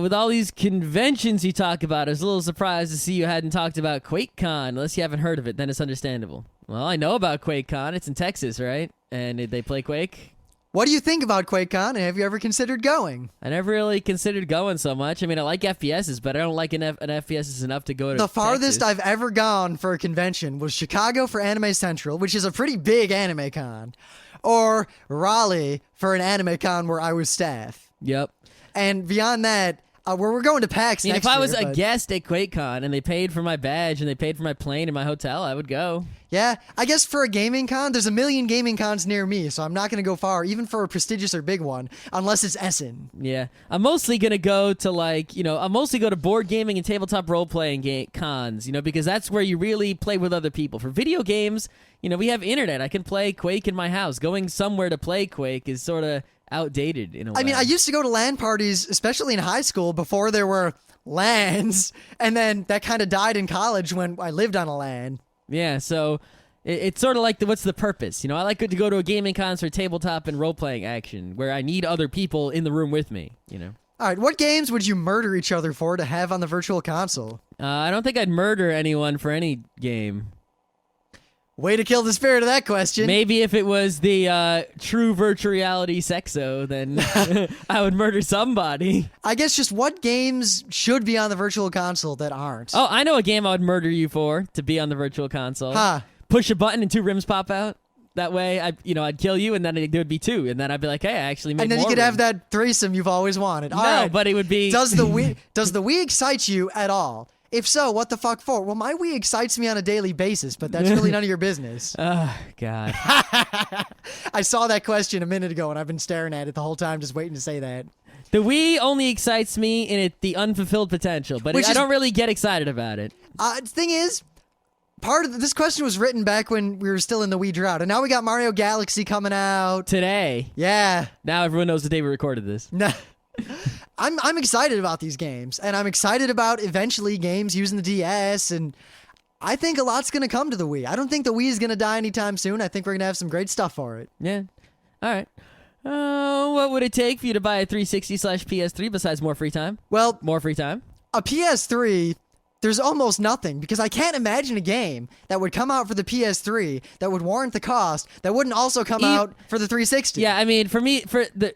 With all these conventions you talk about, I was a little surprised to see you hadn't talked about QuakeCon, unless you haven't heard of it, then it's understandable. Well, I know about QuakeCon. It's in Texas, right? And they play Quake? What do you think about QuakeCon, and have you ever considered going? I never really considered going so much. I mean, I like FPSs, but I don't like an FPS is enough to go to The farthest Texas. I've ever gone for a convention was Chicago for Anime Central, which is a pretty big anime con, or Raleigh for an anime con where I was staff. Yep. And beyond that, we're going to PAX next if I year, was a but- guest at QuakeCon and they paid for my badge and they paid for my plane and my hotel, I would go. Yeah, I guess for a gaming con, there's a million gaming cons near me, so I'm not going to go far, even for a prestigious or big one, unless it's Essen. Yeah. I'm mostly going to go to I'll mostly go to board gaming and tabletop role-playing cons, because that's where you really play with other people. For video games, we have internet. I can play Quake in my house. Going somewhere to play Quake is sort of outdated in a way. I mean, I used to go to LAN parties, especially in high school, before there were LANs, and then that kind of died in college when I lived on a LAN. Yeah, so it's sort of like what's the purpose? I like to go to a gaming concert, tabletop, and role-playing action where I need other people in the room with me, All right, what games would you murder each other for to have on the virtual console? I don't think I'd murder anyone for any game. Way to kill the spirit of that question. Maybe if it was the true virtual reality sexo, then I would murder somebody. I guess just what games should be on the virtual console that aren't? Oh, I know a game I would murder you for to be on the virtual console. Huh. Push a button and 2 rims pop out. That way, I'd kill you, and then there would be 2, and then I'd be like, hey, I actually made And then more you could have rims. that threesome you've always wanted. All No, right. but it would be... Does the Wii excite you at all? If so, what the fuck for? Well, my Wii excites me on a daily basis, but that's really none of your business. Oh, God. I saw that question a minute ago, and I've been staring at it the whole time, just waiting to say that. The Wii only excites me in the unfulfilled potential, but I don't really get excited about it. The thing is, part of this question was written back when we were still in the Wii drought, and now we got Mario Galaxy coming out. Today. Yeah. Now everyone knows the day we recorded this. No. I'm excited about these games, and I'm excited about eventually games using the DS, and I think a lot's going to come to the Wii. I don't think the Wii is going to die anytime soon. I think we're going to have some great stuff for it. Yeah. All right. What would it take for you to buy a 360/PS3 besides more free time? Well, More free time? a PS3, there's almost nothing, because I can't imagine a game that would come out for the PS3 that would warrant the cost that wouldn't also come out for the 360. Yeah, I mean,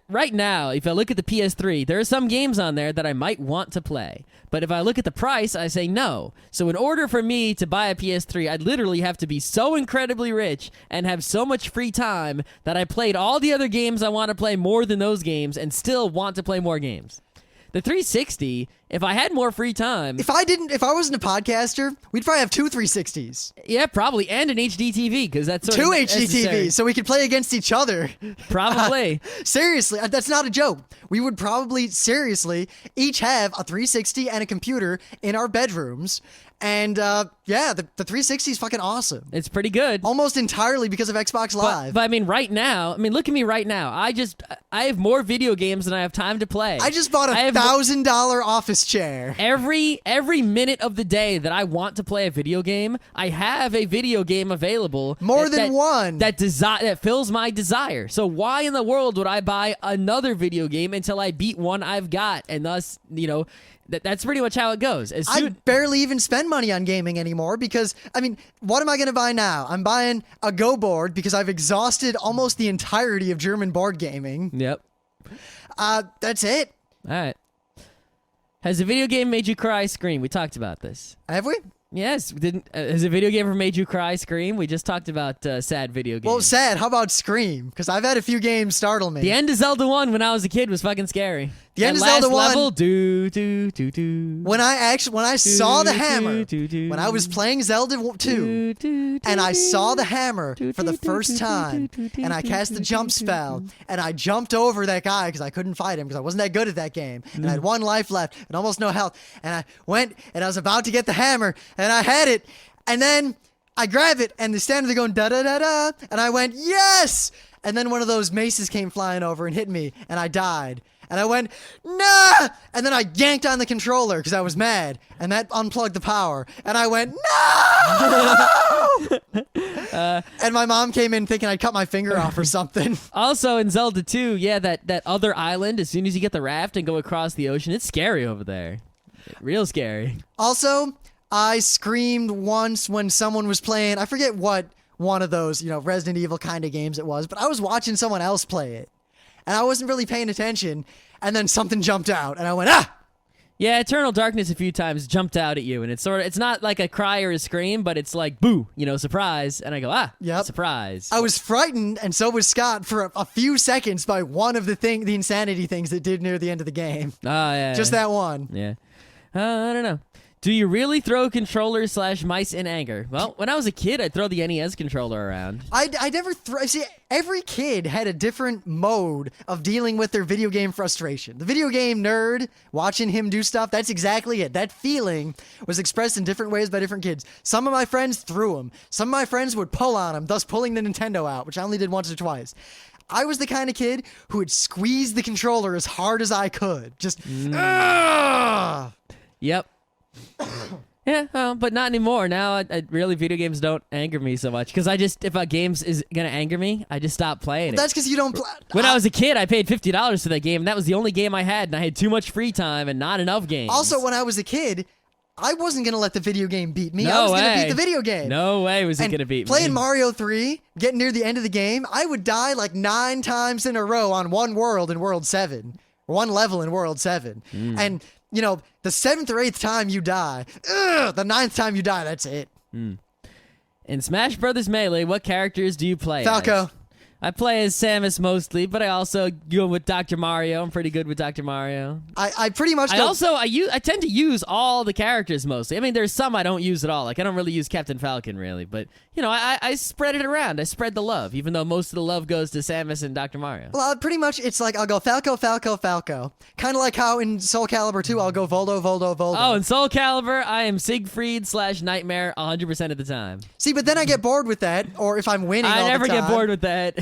right now, if I look at the PS3, there are some games on there that I might want to play. But if I look at the price, I say no. So in order for me to buy a PS3, I'd literally have to be so incredibly rich and have so much free time that I played all the other games I want to play more than those games and still want to play more games. The 360, if I had more free time... If I wasn't a podcaster, we'd probably have 2 360s. Yeah, probably, and an HD TV, because that's sort 2 of HD necessary. TVs, so we could play against each other. Probably. Seriously, that's not a joke. We would probably, seriously, each have a 360 and a computer in our bedrooms. And, yeah, the 360 is fucking awesome. It's pretty good. Almost entirely because of Xbox Live. But I mean, right now, look at me right now. I have more video games than I have time to play. I just bought a $1,000 office chair. Every minute of the day that I want to play a video game, I have a video game available. More than one. That fills my desire. So why in the world would I buy another video game until I beat one I've got? And thus, that's pretty much how it goes. I barely even spend money on gaming anymore because, what am I going to buy now? I'm buying a Go board because I've exhausted almost the entirety of German board gaming. Yep. That's it. All right. Has a video game made you cry, scream? We talked about this. Have we? Yes. Has a video game ever made you cry, scream? We just talked about sad video games. Well, sad. How about Scream? Because I've had a few games startle me. The end of Zelda 1 when I was a kid was fucking scary. The end That of Zelda 1. level, do. When I saw the hammer, when I was playing Zelda 2, and I saw the hammer for the first time, and I cast the jump spell, and I jumped over that guy because I couldn't fight him because I wasn't that good at that game, and I had 1 life left and almost no health, and I went and I was about to get the hammer, and I had it, and then I grab it, and the standard there going da-da-da-da, and I went, yes! And then one of those maces came flying over and hit me, and I died. And I went, nah! And then I yanked on the controller because I was mad. And that unplugged the power. And I went, no! And my mom came in thinking I'd cut my finger off or something. Also in Zelda 2, yeah, that other island, as soon as you get the raft and go across the ocean, it's scary over there. Real scary. Also, I screamed once when someone was playing, I forget what one of those, Resident Evil kind of games it was, but I was watching someone else play it. And I wasn't really paying attention, and then something jumped out, and I went, ah! Yeah, Eternal Darkness a few times jumped out at you, and it's not like a cry or a scream, but it's like, boo, surprise, and I go, Yep. Surprise. I was frightened, and so was Scott, for a few seconds by one of the insanity things it did near the end of the game. Oh, yeah. Just that one. Yeah. I don't know. Do you really throw controllers / mice in anger? Well, when I was a kid, I'd throw the NES controller around. I never see, every kid had a different mode of dealing with their video game frustration. The video game nerd, watching him do stuff, that's exactly it. That feeling was expressed in different ways by different kids. Some of my friends threw them. Some of my friends would pull on them, thus pulling the Nintendo out, which I only did once or twice. I was the kind of kid who would squeeze the controller as hard as I could. Just, ugh! Yep. Yeah, but not anymore. Now, I really, video games don't anger me so much. Because if a game is going to anger me, I just stop playing it. That's because you don't play. When I was a kid, I paid $50 for that game, and that was the only game I had, and I had too much free time and not enough games. Also, when I was a kid, I wasn't going to let the video game beat me. No I was going to way. beat the video game. No way was it And going to beat me. playing Mario 3, getting near the end of the game, I would die like 9 times in a row on one world in World 7. One level in World 7. And, you know, the 7th or 8th time you die, the 9th time you die, that's it. In Smash Brothers Melee, what characters do you play Falco. as? I play as Samus mostly, but I also go with Dr. Mario. I'm pretty good with Dr. Mario. I pretty much I tend to use all the characters mostly. I mean, there's some I don't use at all. Like, I don't really use Captain Falcon, really. But, you know, I spread it around. I spread the love, even though most of the love goes to Samus and Dr. Mario. Well, pretty much it's like I'll go Falco, Falco, Falco. Kind of like how in Soul Calibur 2 I'll go Voldo, Voldo, Voldo. Oh, in Soul Calibur, I am Siegfried/Nightmare 100% of the time. See, but then I get bored with that, or if I'm winning all I the never time. get bored with that.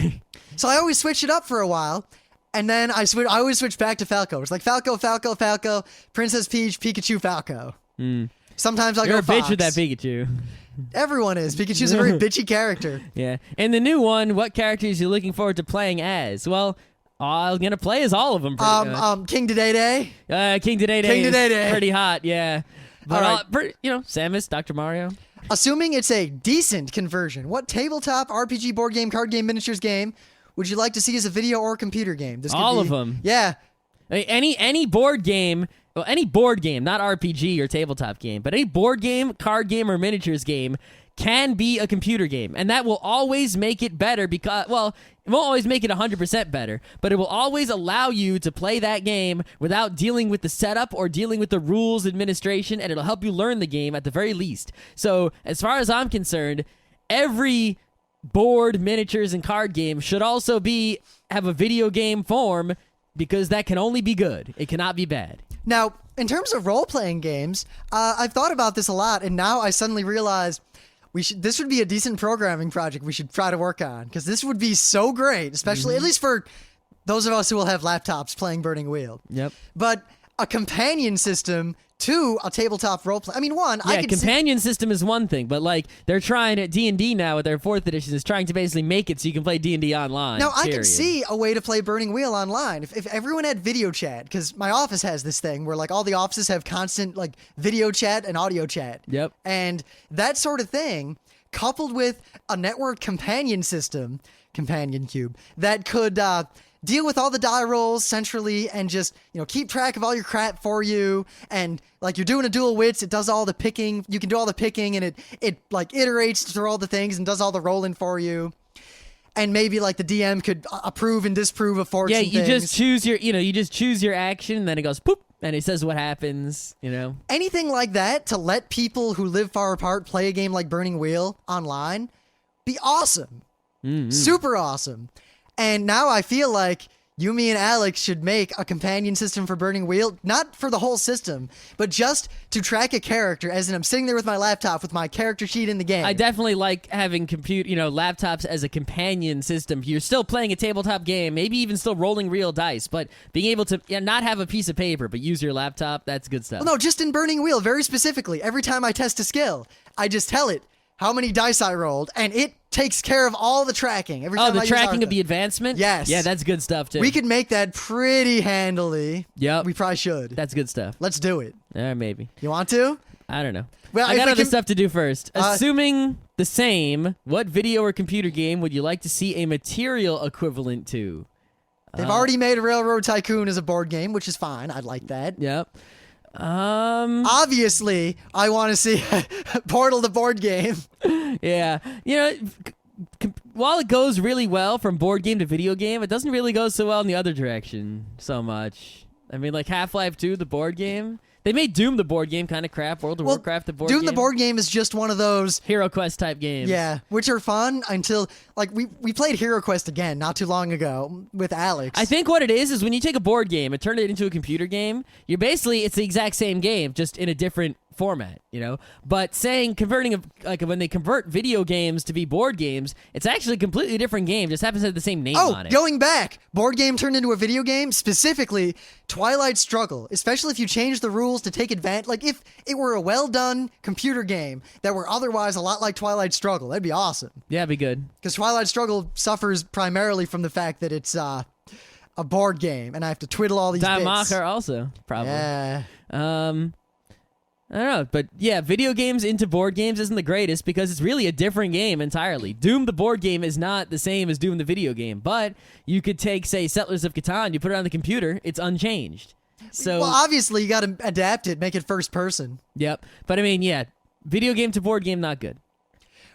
So I always switch it up for a while, and then I always switch back to Falco. It's like Falco, Falco, Falco, Princess Peach, Pikachu, Falco. Sometimes I'll You're go a Fox. bitch with that Pikachu. Everyone is. Pikachu's a very bitchy character. Yeah. In the new one, what characters are you looking forward to playing as? Well, I'm going to play as all of them. King Dedede. King Dedede King is Dedede. pretty hot, yeah. But, All right. Samus, Dr. Mario. Assuming it's a decent conversion, what tabletop RPG, board game, card game, miniatures game would you like to see as a video or computer game? This could All be- of them. Yeah. Any board game, well, any board game, not RPG or tabletop game, but any board game, card game, or miniatures game can be a computer game. And that will always make it better because, well, it won't always make it 100% better, but it will always allow you to play that game without dealing with the setup or dealing with the rules administration, and it'll help you learn the game at the very least. So, as far as I'm concerned, every board, miniatures, and card game should also have a video game form because that can only be good. It cannot be bad. Now, in terms of role-playing games, I've thought about this a lot, and now I suddenly realize this would be a decent programming project we should try to work on, because this would be so great, especially, at least for those of us who will have laptops playing Burning Wheel. Yep. But a companion system to a tabletop role play. I mean, I could companion system is one thing, but like they're trying at D&D now with their 4th edition is trying to basically make it so you can play D&D online. Now, I period. can see a way to play Burning Wheel online. If everyone had video chat, because my office has this thing where like all the offices have constant like video chat and audio chat. Yep. And that sort of thing, coupled with a network companion system, companion cube, that could deal with all the die rolls centrally and just, keep track of all your crap for you. And like you're doing a dual wits, it does all the picking. You can do all the picking, and it like iterates through all the things and does all the rolling for you. And maybe like the DM could approve and disprove of fortune. Yeah, you things. just choose your action, and then it goes poop, and it says what happens. Anything like that to let people who live far apart play a game like Burning Wheel online be awesome. Super awesome. And now I feel like you, me, and Alex should make a companion system for Burning Wheel, not for the whole system, but just to track a character, as in I'm sitting there with my laptop with my character sheet in the game. I definitely like having laptops as a companion system. You're still playing a tabletop game, maybe even still rolling real dice, but being able to not have a piece of paper, but use your laptop, that's good stuff. Well, no, just in Burning Wheel, very specifically, every time I test a skill, I just tell it how many dice I rolled, and it takes care of all the tracking. Every time the I use tracking Artha. of the advancement? Yes. Yeah, that's good stuff, too. We could make that pretty handily. Yep. We probably should. That's good stuff. Let's do it. Maybe. You want to? I don't know. Well, I if got we other can- stuff to do first. Assuming the same, what video or computer game would you like to see a material equivalent to? They've already made Railroad Tycoon as a board game, which is fine. I'd like that. Yep. Obviously, I want to see Portal the board game. Yeah. While it goes really well from board game to video game, it doesn't really go so well in the other direction so much. I mean, like Half-Life 2, the board game. They made Doom the board game kind of crap. World of Warcraft the board game. Doom the board game is just one of those, Hero Quest type games. yeah, which are fun until, like, we played Hero Quest again not too long ago with Alex. I think what it is when you take a board game and turn it into a computer game, it's the exact same game, just in a different format, but like when they convert video games to be board games, it's actually a completely different game, just happens to have the same name on it. Going back, board game turned into a video game, specifically Twilight Struggle, especially if you change the rules to take advantage, like if it were a well done computer game that were otherwise a lot like Twilight Struggle, that'd be awesome. Yeah, it'd be good. Because Twilight Struggle suffers primarily from the fact that it's a board game and I have to twiddle all these bits. Macher also, probably. Yeah. I don't know, but yeah, video games into board games isn't the greatest because it's really a different game entirely. Doom the board game is not the same as Doom the video game, but you could take, say, Settlers of Catan, you put it on the computer, it's unchanged. So, well, obviously, you got to adapt it, make it first person. Yep. But I mean, yeah, video game to board game, not good.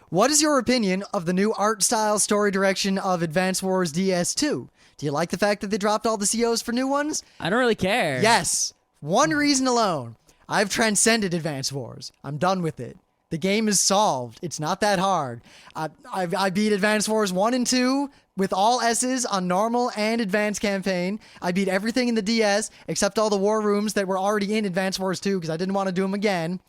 What is your opinion of the new art style story direction of Advance Wars DS2? Do you like the fact that they dropped all the COs for new ones? I don't really care. Yes. One reason alone. I've transcended Advance Wars. I'm done with it. The game is solved. It's not that hard. I beat Advance Wars 1 and 2 with all S's on normal and advanced campaign. I beat everything in the DS except all the war rooms that were already in Advance Wars 2 because I didn't want to do them again.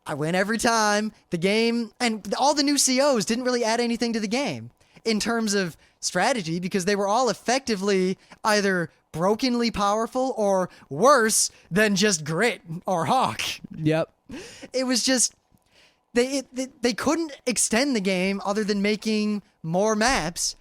I win every time. The game and all the new COs didn't really add anything to the game in terms of strategy because they were all effectively either brokenly powerful or worse than just grit or hawk. Yep. It was just they couldn't extend the game other than making more maps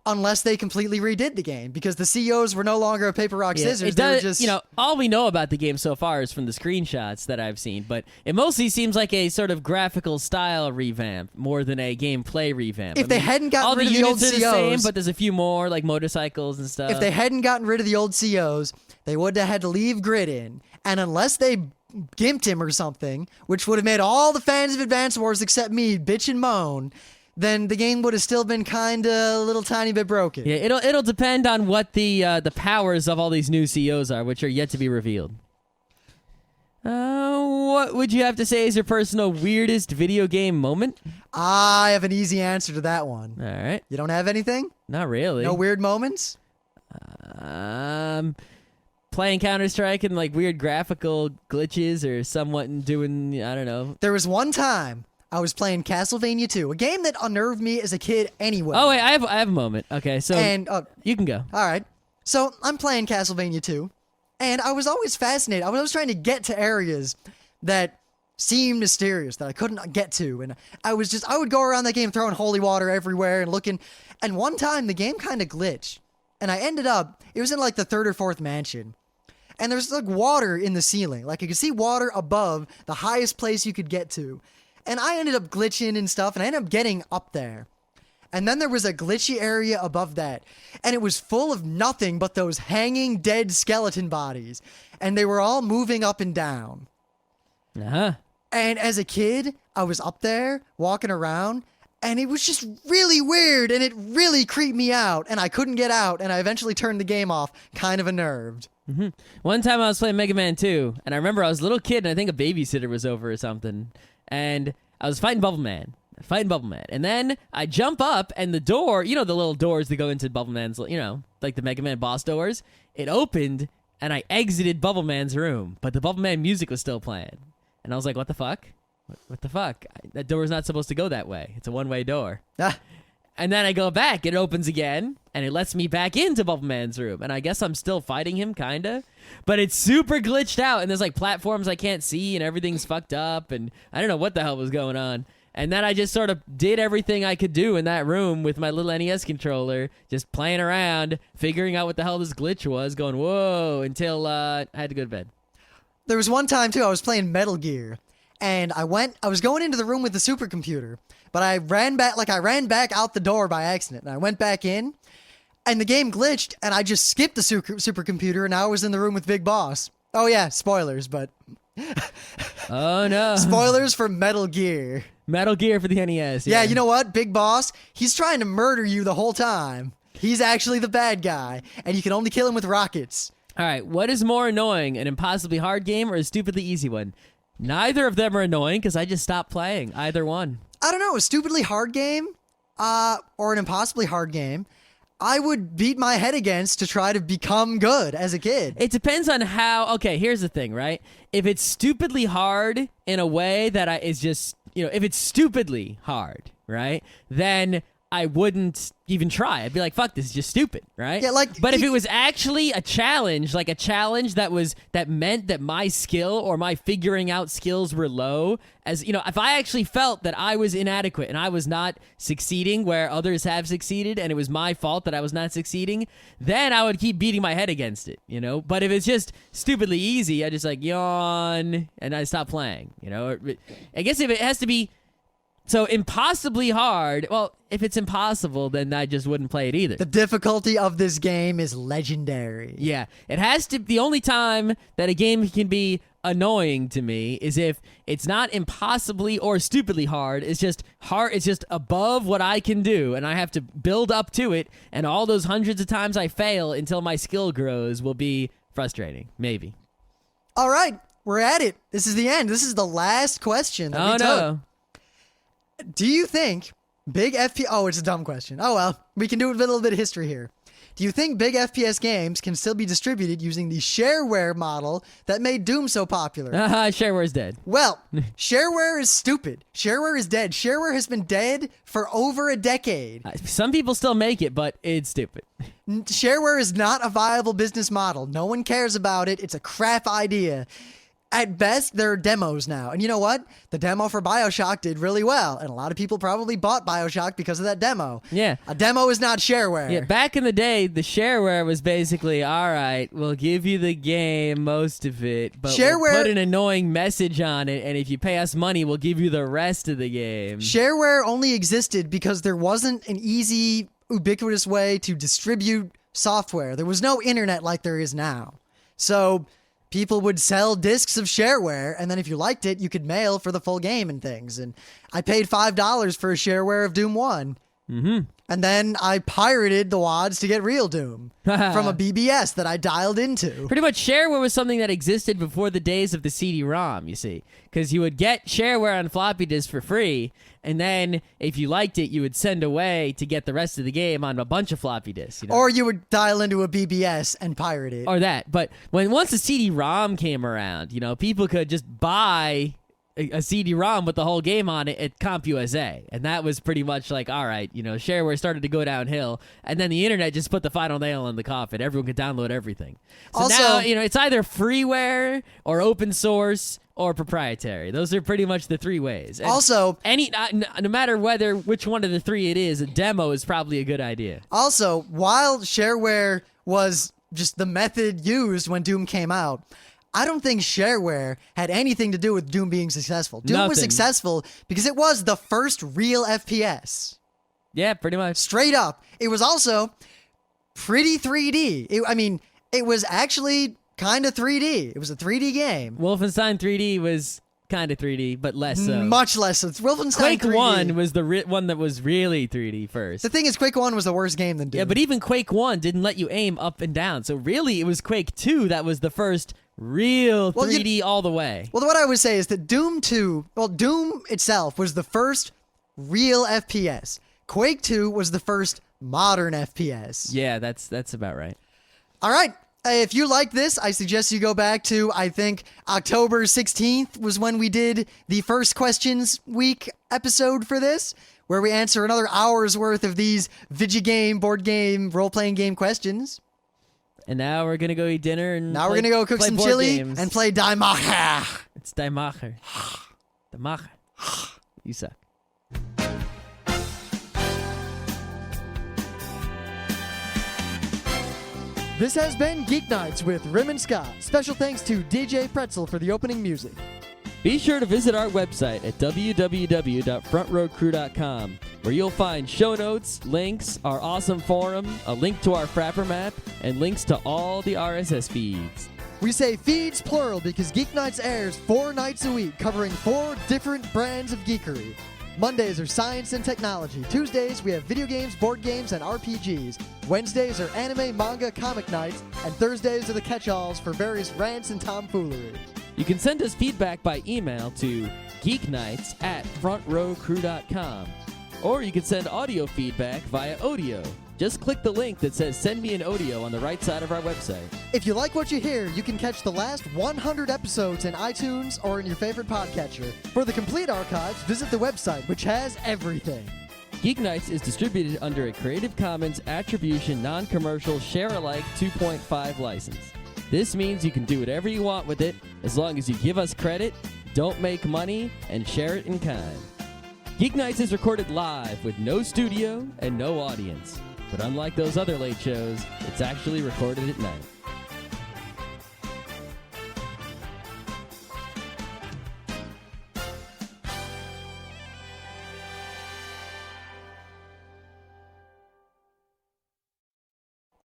unless they completely redid the game because the COs were no longer a paper rock scissors. It they were does, just all we know about the game so far is from the screenshots that I've seen, but it mostly seems like a sort of graphical style revamp more than a gameplay revamp. If they hadn't gotten all rid the of the old units are the COs, same, but there's a few more like motorcycles and stuff. if they hadn't gotten rid of the old COs, they would have had to leave Grid in. And unless they gimped him or something, which would have made all the fans of Advance Wars except me bitch and moan, then the game would have still been kind of a little tiny bit broken. Yeah, it'll depend on what the powers of all these new COs are, which are yet to be revealed. What would you have to say is your personal weirdest video game moment? I have an easy answer to that one. All right. You don't have anything? Not really. No weird moments? Playing Counter-Strike and like weird graphical glitches or somewhat doing, I don't know. There was one time I was playing Castlevania 2, a game that unnerved me as a kid anyway. Oh, wait, I have a moment. Okay, so you can go. All right. So I'm playing Castlevania 2, and I was always fascinated. I was always trying to get to areas that seemed mysterious that I couldn't get to. And I would go around that game throwing holy water everywhere and looking. And one time the game kind of glitched. And I ended up, it was in like the third or fourth mansion. And there's like water in the ceiling. Like you could see water above the highest place you could get to. And I ended up glitching and stuff, and I ended up getting up there. And then there was a glitchy area above that, and it was full of nothing but those hanging dead skeleton bodies. And they were all moving up and down. Uh-huh. And as a kid, I was up there walking around, and it was just really weird, and it really creeped me out, and I couldn't get out, and I eventually turned the game off, kind of unnerved. Mm-hmm. One time I was playing Mega Man 2, and I remember I was a little kid, and I think a babysitter was over or something. And I was fighting Bubble Man. And then I jump up, and the door, the little doors that go into Bubble Man's, like the Mega Man boss doors, it opened, and I exited Bubble Man's room. But the Bubble Man music was still playing. And I was like, what the fuck? What the fuck? That door is not supposed to go that way. It's a one-way door. And then I go back, it opens again, and it lets me back into Bubble Man's room. And I guess I'm still fighting him, kinda. But it's super glitched out, and there's like platforms I can't see, and everything's fucked up, and I don't know what the hell was going on. And then I just sort of did everything I could do in that room with my little NES controller, just playing around, figuring out what the hell this glitch was, going, whoa, until I had to go to bed. There was one time, too, I was playing Metal Gear, and I was going into the room with the supercomputer, but I ran back out the door by accident, and I went back in, and the game glitched, and I just skipped the supercomputer, and now I was in the room with Big Boss. Oh yeah, spoilers, but... Oh no. Spoilers for Metal Gear. Metal Gear for the NES. Yeah, you know what? Big Boss, he's trying to murder you the whole time. He's actually the bad guy, and you can only kill him with rockets. All right, what is more annoying, an impossibly hard game or a stupidly easy one? Neither of them are annoying because I just stopped playing either one. I don't know, a stupidly hard game or an impossibly hard game. I would beat my head against to try to become good as a kid. It depends on how. Okay, here's the thing, right? If it's stupidly hard in a way that is just, if it's stupidly hard, right? Then I wouldn't even try. I'd be like, fuck, this is just stupid, right? Yeah, but if it was actually a challenge, like a challenge that meant that my skill or my figuring out skills were low, if I actually felt that I was inadequate and I was not succeeding where others have succeeded and it was my fault that I was not succeeding, then I would keep beating my head against it, But if it's just stupidly easy, I just like yawn and I stop playing, I guess if it has to be so impossibly hard, well, if it's impossible, then I just wouldn't play it either. The difficulty of this game is legendary. Yeah, it has to. The only time that a game can be annoying to me is if it's not impossibly or stupidly hard. It's just hard. It's just above what I can do, and I have to build up to it. And all those hundreds of times I fail until my skill grows will be frustrating. Maybe. All right, we're at it. This is the end. This is the last question that we took. No. Do you think big FPS... Oh, it's a dumb question. Oh, well. We can do a little bit of history here. Do you think big FPS games can still be distributed using the shareware model that made Doom so popular? Shareware's dead. Well, shareware is stupid. Shareware is dead. Shareware has been dead for over a decade. Some people still make it, but it's stupid. Shareware is not a viable business model. No one cares about it. It's a crap idea. At best, there are demos now. And you know what? The demo for BioShock did really well. And a lot of people probably bought BioShock because of that demo. Yeah. A demo is not shareware. Yeah, back in the day, the shareware was basically, all right, we'll give you the game, most of it, but we'll put an annoying message on it, and if you pay us money, we'll give you the rest of the game. Shareware only existed because there wasn't an easy, ubiquitous way to distribute software. There was no internet like there is now. So people would sell discs of shareware, and then if you liked it, you could mail for the full game and things. And I paid $5 for a shareware of Doom 1. Mm-hmm. And then I pirated the wads to get real Doom from a BBS that I dialed into. Pretty much shareware was something that existed before the days of the CD-ROM, you see. Because you would get shareware on floppy disks for free, and then if you liked it, you would send away to get the rest of the game on a bunch of floppy disks. Or you would dial into a BBS and pirate it. Or that. But once the CD-ROM came around, people could just buy a CD-ROM with the whole game on it at CompUSA, and that was pretty much like, all right, shareware started to go downhill, and then the internet just put the final nail in the coffin. Everyone could download everything. So also, now, it's either freeware or open source or proprietary. Those are pretty much the three ways. And also, no matter which one of the three it is, a demo is probably a good idea. Also, while shareware was just the method used when Doom came out, I don't think shareware had anything to do with Doom being successful. Doom was successful because it was the first real FPS. Yeah, pretty much. Straight up. It was also pretty 3D. It was actually kind of 3D. It was a 3D game. Wolfenstein 3D was kind of 3D, but less so. Much less so. Wolfenstein Quake 3D. 1 was the one that was really 3D first. The thing is, Quake 1 was a worse game than Doom. Yeah, but even Quake 1 didn't let you aim up and down. So really, it was Quake 2 that was the first real 3D all the way. Well, what I would say is that Doom itself was the first real FPS. Quake 2 was the first modern FPS. Yeah, that's about right. All right. If you like this, I suggest you go back to, I think, October 16th was when we did the first questions week episode for this, where we answer another hour's worth of these video game, board game, role-playing game questions. And now we're going to go eat dinner and now we're going to go cook some chili games. And play Die Macher. It's Die Macher. Die Macher. You suck. This has been Geeknights with Rim and Scott. Special thanks to DJ Pretzel for the opening music. Be sure to visit our website at www.frontrowcrew.com, where you'll find show notes, links, our awesome forum, a link to our Frapper map, and links to all the RSS feeds. We say feeds plural because Geeknights airs 4 nights a week, covering 4 different brands of geekery. Mondays are science and technology. Tuesdays, we have video games, board games, and RPGs. Wednesdays are anime, manga, comic nights. And Thursdays are the catch-alls for various rants and tomfoolery. You can send us feedback by email to geeknights@frontrowcrew.com. Or you can send audio feedback via Odeo. just click the link that says Send Me an Audio on the right side of our website. If you like what you hear, you can catch the last 100 episodes in iTunes or in your favorite podcatcher. For the complete archives, visit the website, which has everything. Geeknights is distributed under a Creative Commons Attribution Non-Commercial Share-alike 2.5 license. This means you can do whatever you want with it as long as you give us credit, don't make money, and share it in kind. Geeknights is recorded live with no studio and no audience. But unlike those other late shows, it's actually recorded at night.